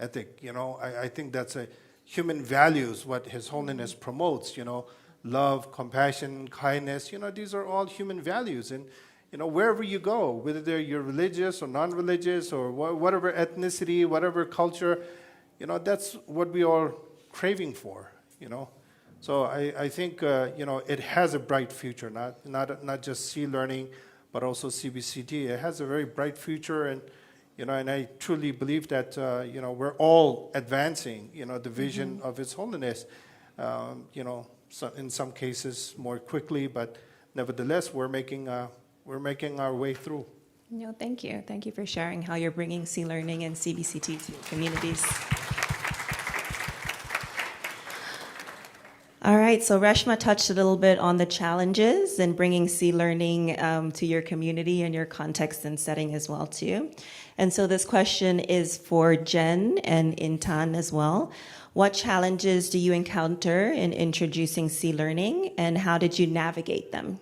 [SPEAKER 14] ethic, I think that's a human values, what His Holiness promotes, love, compassion, kindness, these are all human values. And, wherever you go, whether you're religious or non-religious or whatever ethnicity, whatever culture, that's what we are craving for, So I think, it has a bright future, not just C-learning, but also CBCT. It has a very bright future, and and I truly believe that we're all advancing the vision of His Holiness. So in some cases more quickly, but nevertheless we're making our way through.
[SPEAKER 1] No, thank you. Thank you for sharing how you're bringing C-learning and CBCT to communities. All right, so Reshma touched a little bit on the challenges in bringing C-learning to your community and your context and setting as well too. And so this question is for Jen and Intan as well. What challenges do you encounter in introducing C-learning, and how did you navigate them?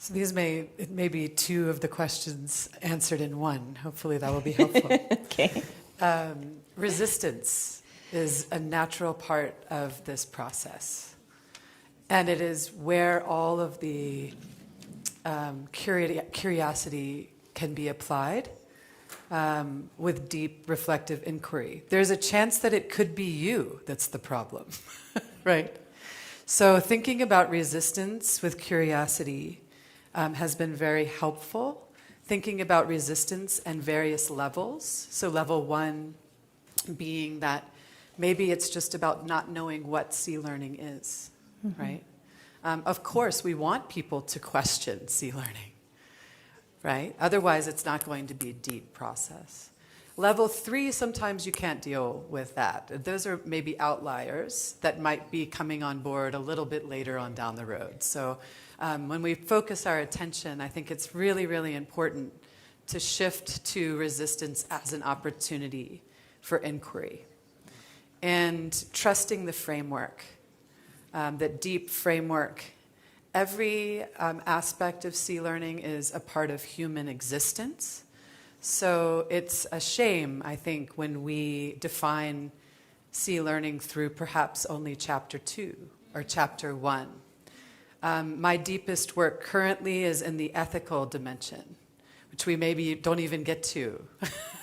[SPEAKER 12] So these may be two of the questions answered in one. Hopefully that will be helpful.
[SPEAKER 1] Okay.
[SPEAKER 12] Resistance is a natural part of this process. And it is where all of the curiosity can be applied with deep reflective inquiry. There's a chance that it could be you that's the problem, right? So thinking about resistance with curiosity has been very helpful. Thinking about resistance and various levels. So level 1 being that maybe it's just about not knowing what C-learning is, right? Of course, we want people to question C-learning, right? Otherwise, it's not going to be a deep process. Level 3, sometimes you can't deal with that. Those are maybe outliers that might be coming on board a little bit later on down the road. So when we focus our attention, I think it's really, really important to shift to resistance as an opportunity for inquiry. And trusting the framework, that deep framework. Every aspect of C-learning is a part of human existence. So it's a shame, I think, when we define C-learning through perhaps only chapter 2 or chapter 1. My deepest work currently is in the ethical dimension, which we maybe don't even get to,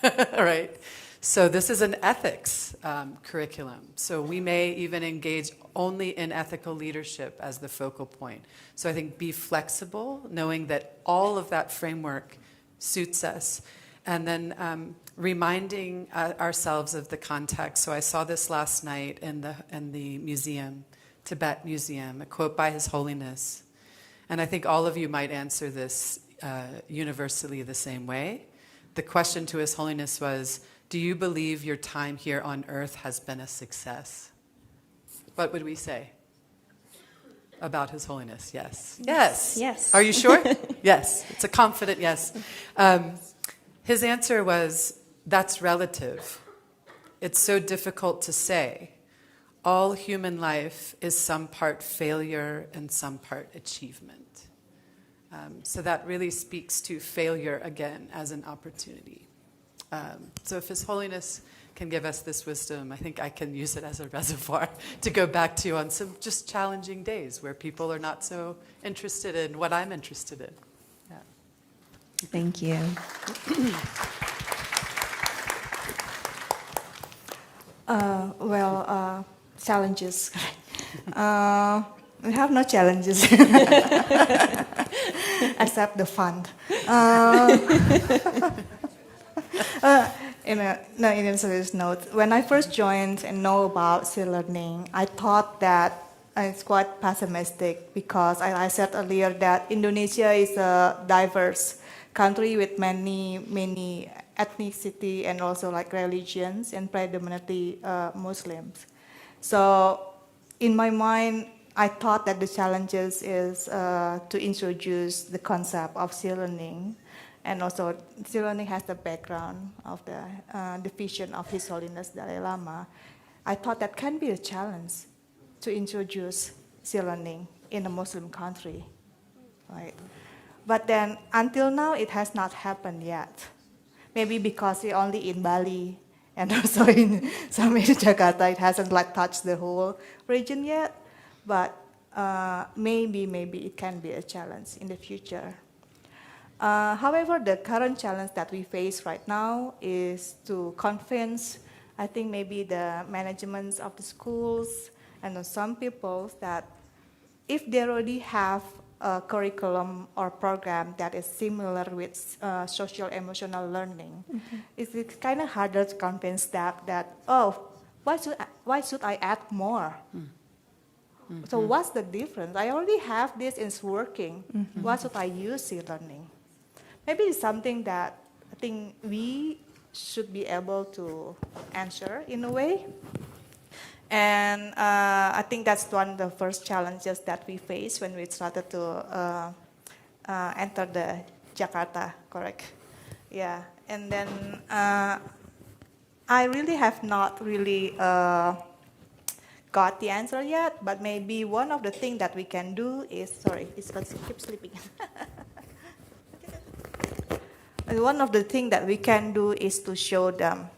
[SPEAKER 12] right? So this is an ethics curriculum. So we may even engage only in ethical leadership as the focal point. So I think be flexible, knowing that all of that framework suits us. And then reminding ourselves of the context. So I saw this last night in the museum, Tibet Museum, a quote by His Holiness. And I think all of you might answer this universally the same way. The question to His Holiness was, do you believe your time here on earth has been a success? What would we say? About His Holiness, yes. Yes.
[SPEAKER 1] Yes.
[SPEAKER 12] Are you sure? Yes. It's a confident yes. His answer was, that's relative. It's so difficult to say. All human life is some part failure and some part achievement. So that really speaks to failure again as an opportunity. So if His Holiness can give us this wisdom, I think I can use it as a reservoir to go back to on some just challenging days where people are not so interested in what I'm interested in. Yeah.
[SPEAKER 1] Thank you.
[SPEAKER 11] Challenges. We have no challenges except the fun. In a serious note, when I first joined and know about sea learning, I thought that it's quite pessimistic because I said earlier that Indonesia is a diverse country with many ethnicity and also like religions and predominantly Muslims. So in my mind, I thought that the challenges is to introduce the concept of sea learning. And also, sea learning has the background of the vision of His Holiness Dalai Lama. I thought that can be a challenge to introduce sea learning in a Muslim country, right? But then, until now, it has not happened yet. Maybe because it's only in Bali and also in Jakarta, it hasn't like touched the whole region yet. But maybe it can be a challenge in the future. However, the current challenge that we face right now is to convince, I think maybe the managements of the schools and some people that if they already have a curriculum or program that is similar with social emotional learning, it's kind of harder to convince that why should I add more? So what's the difference? I already have this, it's working. Why should I use e-learning? Maybe it's something that I think we should be able to answer in a way. And I think that's one of the first challenges that we faced when we started to enter the Jakarta, correct? Yeah, and then I really have not really got the answer yet, but maybe one of the things that we can do is, sorry, it's going to keep sleeping. One of the things that we can do is to show them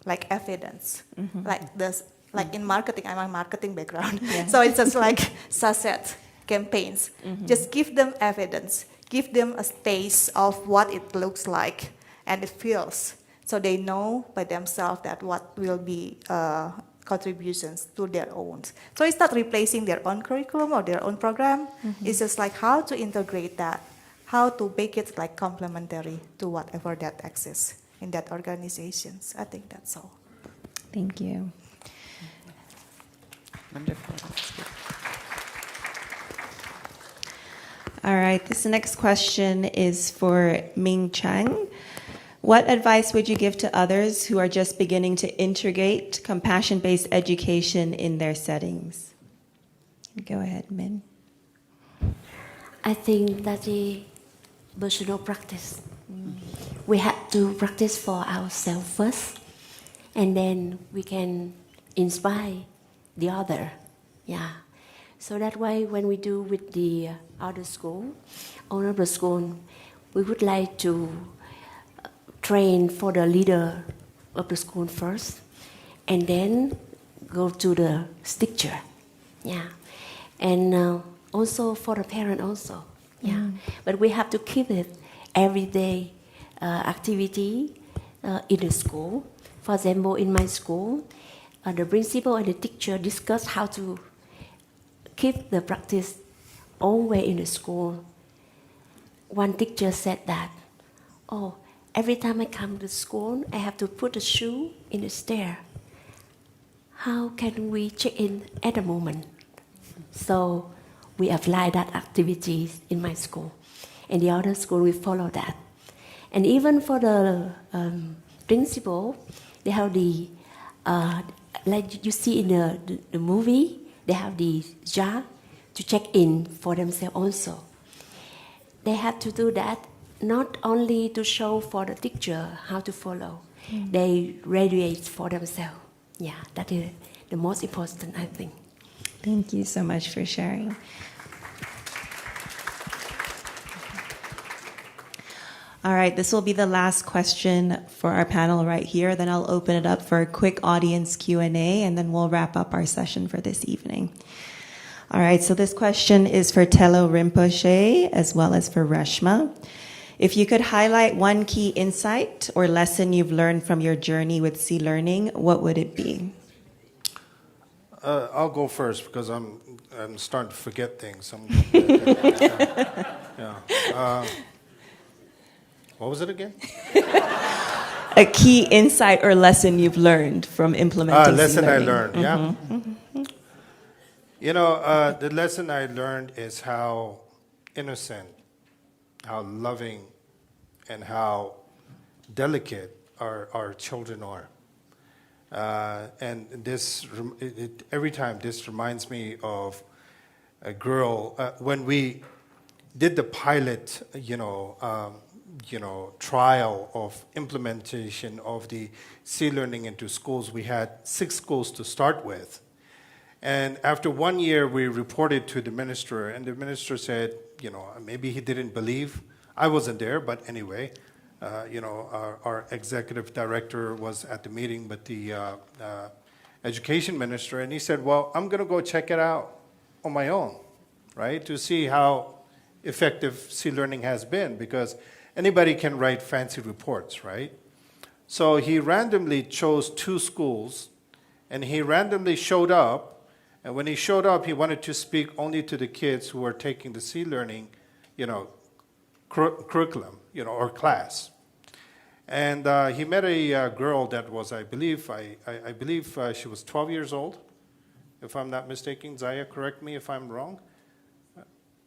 [SPEAKER 11] like evidence, like this, like in marketing, I'm a marketing background. Yeah. So it's just like sachet campaigns. Just give them evidence, give them a taste of what it looks like and it feels. So they know by themselves that what will be contributions to their own. So it's not replacing their own curriculum or their own program. It's just like how to integrate that, how to make it like complementary to whatever that exists in that organizations. I think that's all.
[SPEAKER 1] Thank you.
[SPEAKER 2] Wonderful.
[SPEAKER 1] All right, this next question is for Ming Chang. What advice would you give to others who are just beginning to integrate compassion-based education in their settings? Go ahead, Min.
[SPEAKER 7] I think that the personal practice. We have to practice for ourselves first, and then we can inspire the other. Yeah. So that way, when we do with the other school, owner of the school, we would like to train for the leader of the school first, and then go to the teacher. Yeah. And also for the parent also. Yeah, but we have to keep it everyday activity in the school. For example, in my school, the principal and the teacher discuss how to keep the practice always in the school. One teacher said that, every time I come to school, I have to put a shoe in the stair. How can we check in at the moment? So we apply that activities in my school. And the other school, we follow that. And even for the principal, they have the, like you see in the movie, they have the jar to check in for themselves also. They have to do that not only to show for the teacher how to follow, they radiate for themselves. Yeah, that is the most important, I think.
[SPEAKER 1] Thank you so much for sharing. All right, this will be the last question for our panel right here. Then I'll open it up for a quick audience Q&A, and then we'll wrap up our session for this evening. All right, so this question is for Telo Rinpoche as well as for Reshma. If you could highlight one key insight or lesson you've learned from your journey with Sea Learning, what would it be?
[SPEAKER 14] I'll go first because I'm starting to forget things. What was it again?
[SPEAKER 1] A key insight or lesson you've learned from implementing
[SPEAKER 14] lesson
[SPEAKER 1] Sea Learning.
[SPEAKER 14] I learned, yeah.
[SPEAKER 1] Mm-hmm.
[SPEAKER 14] You know, the lesson I learned is how innocent, how loving, and how delicate our children are. And every time this reminds me of a girl when we did the pilot, trial of implementation of the Sea Learning into schools. We had 6 schools to start with. And after 1 year, we reported to the minister, and the minister said, maybe he didn't believe. I wasn't there, but anyway, our executive director was at the meeting with the education minister, and he said, well, I'm going to go check it out on my own, right, to see how effective Sea Learning has been, because anybody can write fancy reports, right? So he randomly chose 2 schools, and he randomly showed up. And when he showed up, he wanted to speak only to the kids who were taking the Sea Learning, curriculum, or class. And he met a girl that was, I believe she was 12 years old, if I'm not mistaken. Zaya, correct me if I'm wrong.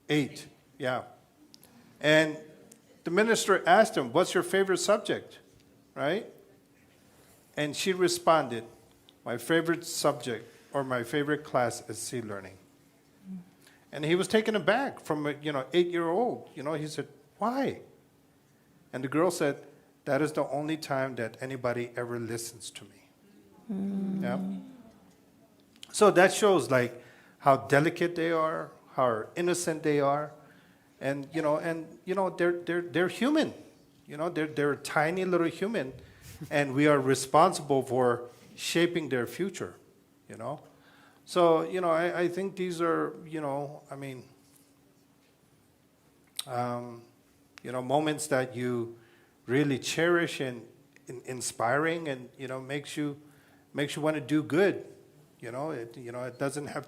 [SPEAKER 14] 8, yeah. And the minister asked him, what's your favorite subject, right? And she responded, my favorite subject or my favorite class is Sea Learning. And he was taken aback from a 8-year-old. He said, why? And the girl said, that is the only time that anybody ever listens to me. Yeah. So that shows how delicate they are, how innocent they are, and they're human. They're a tiny little human, and we are responsible for shaping their future. So I think these are moments that you really cherish and inspiring, and makes you want to do good. It doesn't have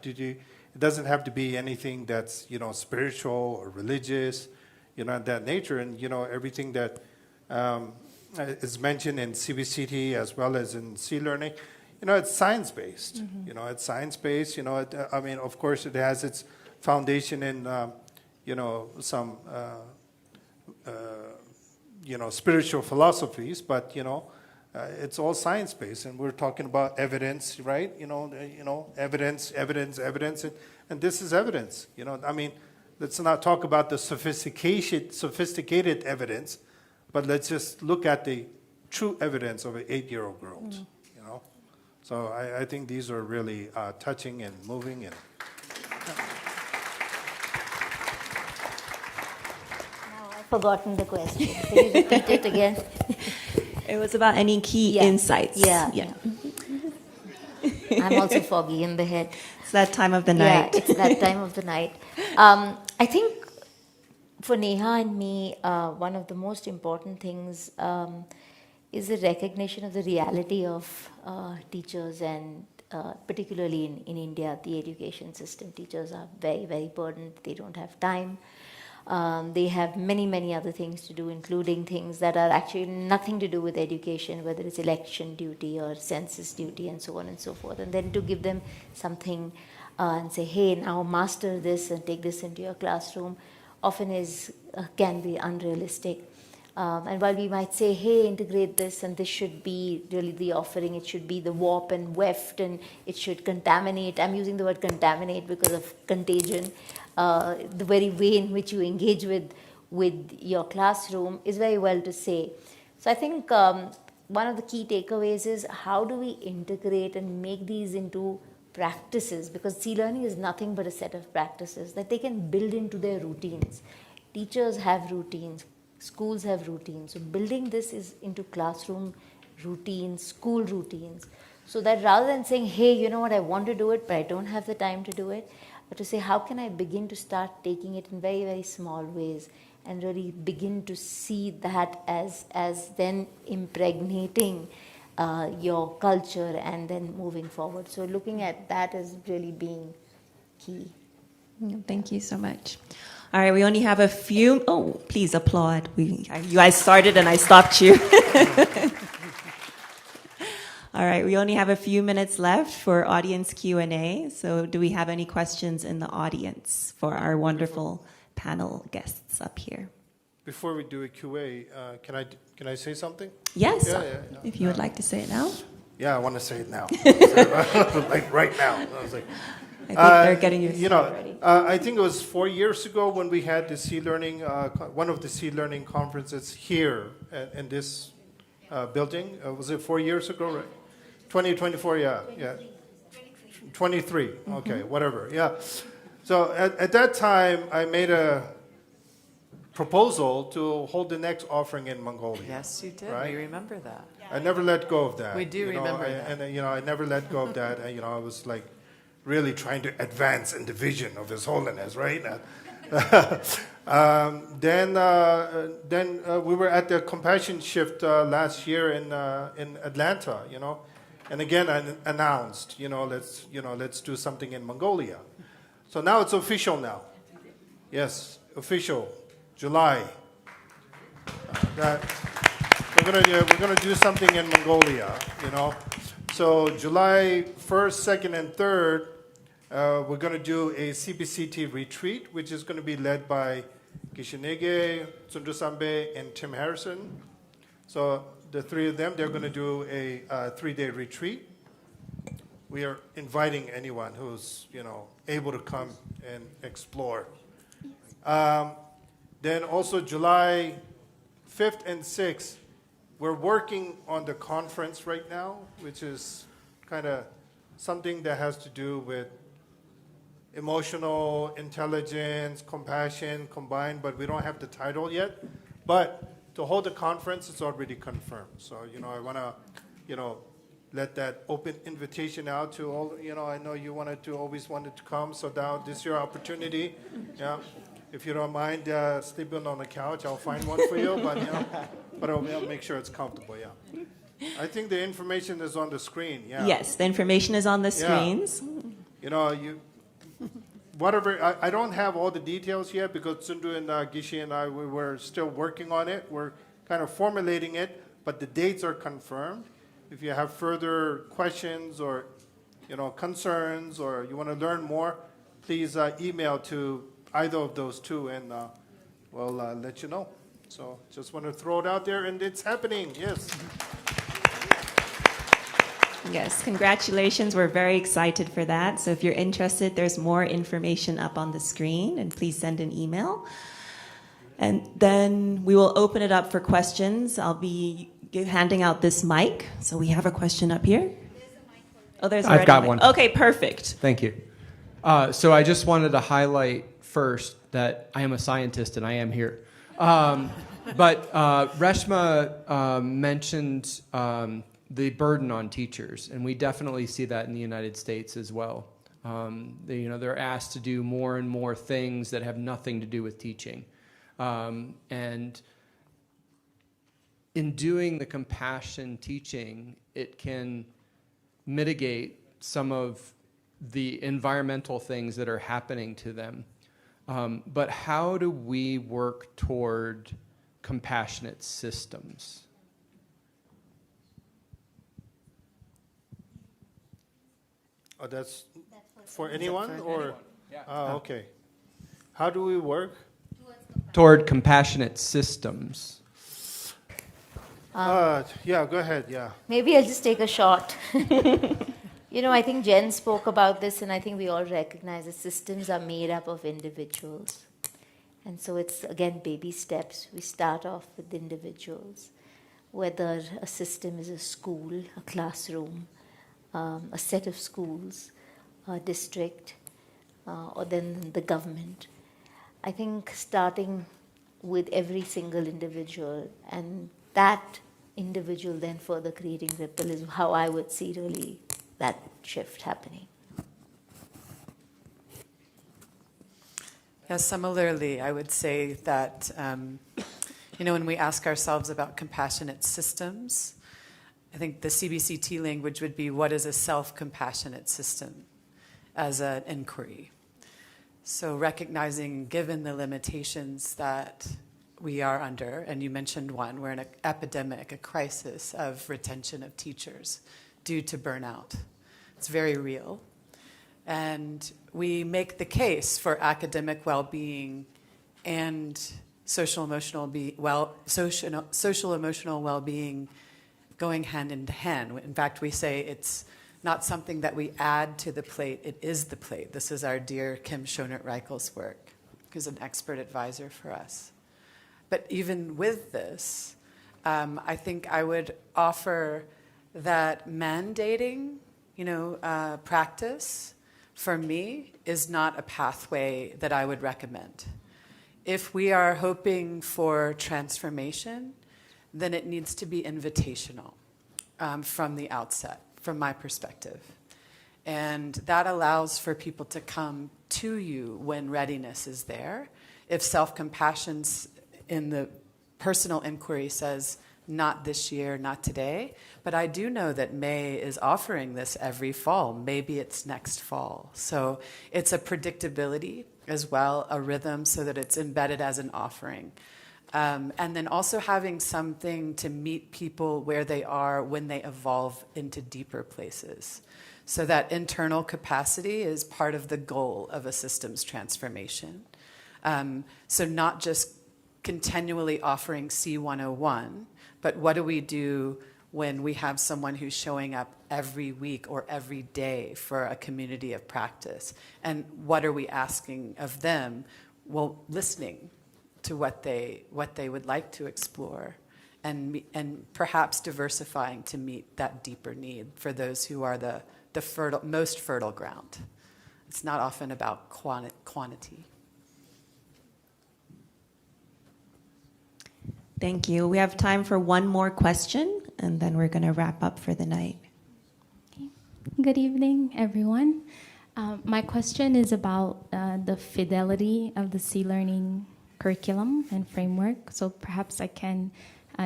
[SPEAKER 14] to be anything that's spiritual or religious, that nature, and everything that is mentioned in CBCT as well as in Sea Learning. It's science-based. It's science-based. Of course, it has its foundation in some spiritual philosophies, but it's all science-based, and we're talking about evidence, right? Evidence, and this is evidence. Let's not talk about the sophisticated evidence, but let's just look at the true evidence of an 8-year-old girl. So I think these are really touching and moving. And
[SPEAKER 4] now I've forgotten the question. Can you repeat it again?
[SPEAKER 1] It was about any key insights.
[SPEAKER 4] Yeah. I'm also foggy in the head.
[SPEAKER 1] It's that time of the night.
[SPEAKER 4] Yeah, it's that time of the night. I think for Neha and me, one of the most important things is the recognition of the reality of teachers, and particularly in India, the education system. Teachers are very, very burdened. They don't have time. They have many, many other things to do, including things that are actually nothing to do with education, whether it's election duty or census duty and so on and so forth. And then to give them something and say, hey, now master this and take this into your classroom, often can be unrealistic. And while we might say, hey, integrate this and this should be really the offering, it should be the warp and weft and it should contaminate. I'm using the word contaminate because of contagion. The very way in which you engage with your classroom is very well to say. So I think one of the key takeaways is how do we integrate and make these into practices, because C-learning is nothing but a set of practices that they can build into their routines. Teachers have routines, schools have routines. So building this is into classroom routines, school routines, so that rather than saying, hey, you know what, I want to do it, but I don't have the time to do it, but to say, how can I begin to start taking it in very, very small ways and really begin to see that as then impregnating your culture and then moving forward. So looking at that as really being key.
[SPEAKER 1] Thank you so much. All right, we only have a few. Oh, please applaud. You guys started and I stopped you. All right, we only have a few minutes left for audience Q&A. So do we have any questions in the audience for our wonderful panel guests up here?
[SPEAKER 14] Before we do a QA, can I say something?
[SPEAKER 1] Yes,
[SPEAKER 14] Yeah.
[SPEAKER 1] if you would like to say it now.
[SPEAKER 14] Yeah, I want to say it now. Like right now. I was like,
[SPEAKER 1] I think they're getting you
[SPEAKER 14] ready. I think it was 4 years ago when we had the C-learning, one of the C-learning conferences here in this building. Was it 4 years ago, right? 2024, yeah. 23, okay, whatever, yeah. So at that time, I made a proposal to hold the next offering in Mongolia.
[SPEAKER 15] Yes, you did.
[SPEAKER 14] Right?
[SPEAKER 15] We remember that.
[SPEAKER 14] I never let go of that.
[SPEAKER 15] We do remember that.
[SPEAKER 14] And I never let go of that. I was like really trying to advance in the vision of His Holiness, right? Then we were at the Compassion Shift last year in Atlanta, and again I announced, let's do something in Mongolia. So now it's official now. Yes, official. July. That we're gonna do something in Mongolia, So July 1st, 2nd, and 3rd, we're gonna do a CBCT retreat, which is gonna be led by Gishinege, Tsundusambe, and Tim Harrison. So the three of them, they're gonna do a 3-day retreat. We are inviting anyone who's able to come and explore. Then also July 5th and 6th, we're working on the conference right now, which is kind of something that has to do with emotional intelligence, compassion combined, but we don't have the title yet. But to hold the conference, it's already confirmed. So, I want to, let that open invitation out to all, I know you always wanted to come, so now this is your opportunity. Yeah. If you don't mind sleeping on the couch, I'll find one for you, but I'll make sure it's comfortable, yeah. I think the information is on the screen, yeah.
[SPEAKER 1] Yes, the information is on the screens.
[SPEAKER 14] Yeah. Whatever, I don't have all the details yet because Tsundu and Gishi and I, we were still working on it. We're kind of formulating it, but the dates are confirmed. If you have further questions or, concerns or you want to learn more, please email to either of those two and we'll let you know. So just want to throw it out there and it's happening, yes.
[SPEAKER 1] Yes, congratulations. We're very excited for that. So if you're interested, there's more information up on the screen and please send an email. And then we will open it up for questions. I'll be handing out this mic. So we have a question up here. Oh, there's already
[SPEAKER 16] I've got one.
[SPEAKER 1] Okay, perfect.
[SPEAKER 16] Thank you. So I just wanted to highlight first that I am a scientist and I am here. But Reshma mentioned the burden on teachers, and we definitely see that in the United States as well. They're asked to do more and more things that have nothing to do with teaching. And in doing the compassion teaching, it can mitigate some of the environmental things that are happening to them. But how do we work toward compassionate systems?
[SPEAKER 14] Oh, that's for anyone or? Okay. How do we work?
[SPEAKER 16] Toward compassionate systems.
[SPEAKER 14] Yeah, go ahead, yeah.
[SPEAKER 4] Maybe I'll just take a shot. I think Jen spoke about this, and I think we all recognize that systems are made up of individuals. And so it's, again, baby steps. We start off with individuals, whether a system is a school, a classroom, a set of schools, a district, or then the government. I think starting with every single individual, and that individual then further creating ripple, is how I would see really that shift happening.
[SPEAKER 12] Yeah, similarly, I would say that, when we ask ourselves about compassionate systems, I think the CBCT language would be, what is a self-compassionate system as an inquiry? So recognizing, given the limitations that we are under, and you mentioned one, we're in an epidemic, a crisis of retention of teachers due to burnout. It's very real. And we make the case for academic well-being and social emotional well-being going hand in hand. In fact, we say it's not something that we add to the plate, it is the plate. This is our dear Kim Schonert-Reichel's work, who's an expert advisor for us. But even with this, I think I would offer that mandating, practice, for me, is not a pathway that I would recommend. If we are hoping for transformation, then it needs to be invitational from the outset, from my perspective. And that allows for people to come to you when readiness is there. If self-compassion's in the personal inquiry says, not this year, not today, but I do know that May is offering this every fall. Maybe it's next fall. So it's a predictability as well, a rhythm, so that it's embedded as an offering. And then also having something to meet people where they are when they evolve into deeper places. So that internal capacity is part of the goal of a systems transformation. So not just continually offering C101, but what do we do when we have someone who's showing up every week or every day for a community of practice? And what are we asking of them? Well, listening to what they would like to explore, and perhaps diversifying to meet that deeper need for those who are the most fertile ground. It's not often about quantity.
[SPEAKER 1] Thank you. We have time for one more question, and then we're going to wrap up for the night.
[SPEAKER 15] Okay. Good evening, everyone. My question is about the fidelity of the C-Learning curriculum and framework. So perhaps I can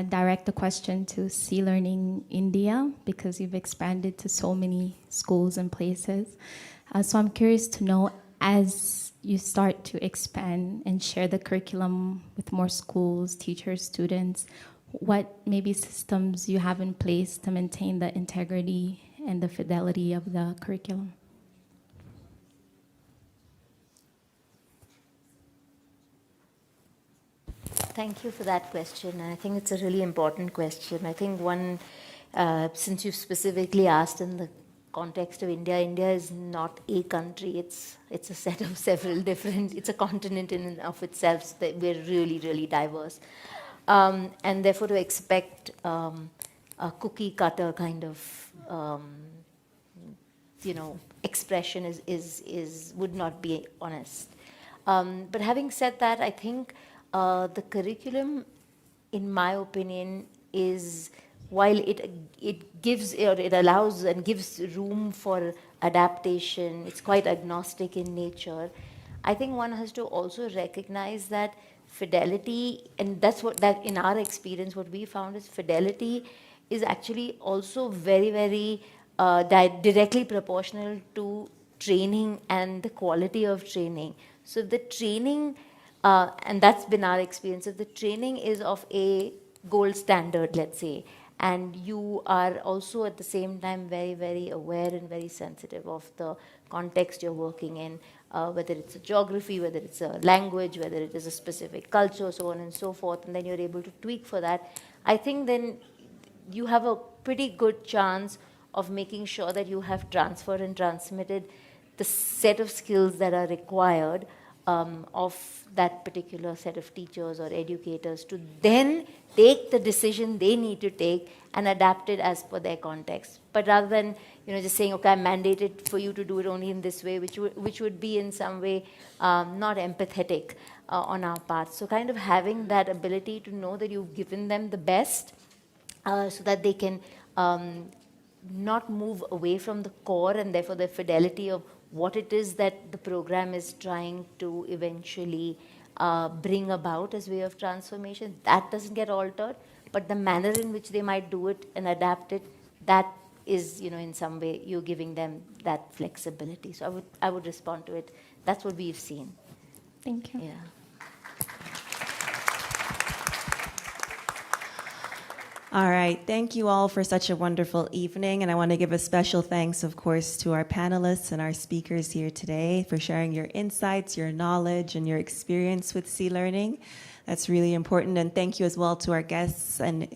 [SPEAKER 15] direct the question to C-Learning India, because you've expanded to so many schools and places. So I'm curious to know, as you start to expand and share the curriculum with more schools, teachers, students, what maybe systems you have in place to maintain the integrity and the fidelity of the curriculum?
[SPEAKER 4] Thank you for that question. I think it's a really important question. I think one, since you specifically asked in the context of India, India is not a country. It's a set of several different. It's a continent in and of itself. So that we're really, really diverse, and therefore to expect a cookie cutter kind of expression is would not be honest. But having said that, I think the curriculum, in my opinion, is, while it gives, or it allows and gives room for adaptation, it's quite agnostic in nature. I think one has to also recognize that fidelity, and that's what, that in our experience, what we found is fidelity is actually also very, very directly proportional to training and the quality of training. So the training, and that's been our experience, if the training is of a gold standard, let's say, and you are also at the same time very, very aware and very sensitive of the context you're working in, whether it's a geography, whether it's a language, whether it is a specific culture, so on and so forth, and then you're able to tweak for that. I think then you have a pretty good chance of making sure that you have transferred and transmitted the set of skills that are required of that particular set of teachers or educators to then take the decision they need to take and adapt it as per their context. But rather than just saying, okay, I'm mandated for you to do it only in this way, which would be in some way not empathetic on our part. So kind of having that ability to know that you've given them the best so that they can not move away from the core and therefore the fidelity of what it is that the program is trying to eventually bring about as way of transformation. That doesn't get altered, but the manner in which they might do it and adapt it, that is, in some way you're giving them that flexibility. So I would respond to it. That's what we've seen.
[SPEAKER 15] Thank you.
[SPEAKER 4] Yeah.
[SPEAKER 1] All right. Thank you all for such a wonderful evening. And I want to give a special thanks, of course, to our panelists and our speakers here today for sharing your insights, your knowledge, and your experience with Sea Learning. That's really important. And thank you as well to our guests and,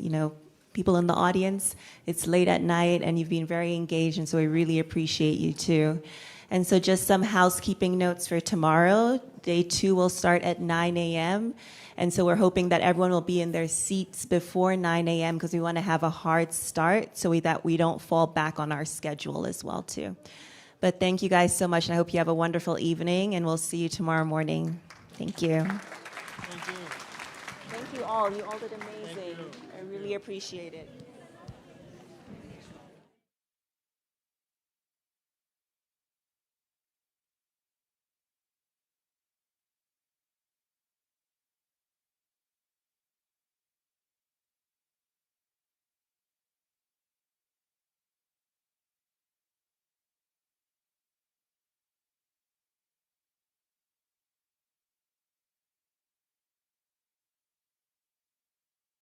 [SPEAKER 1] people in the audience. It's late at night and you've been very engaged, and so we really appreciate you too. And so just some housekeeping notes for tomorrow. Day 2 will start at 9 a.m. And so we're hoping that everyone will be in their seats before 9 a.m. because we want to have a hard start so that we don't fall back on our schedule as well too. But thank you guys so much, and I hope you have a wonderful evening, and we'll see you tomorrow morning. Thank you. Thank you all. You all did amazing. I really appreciate it.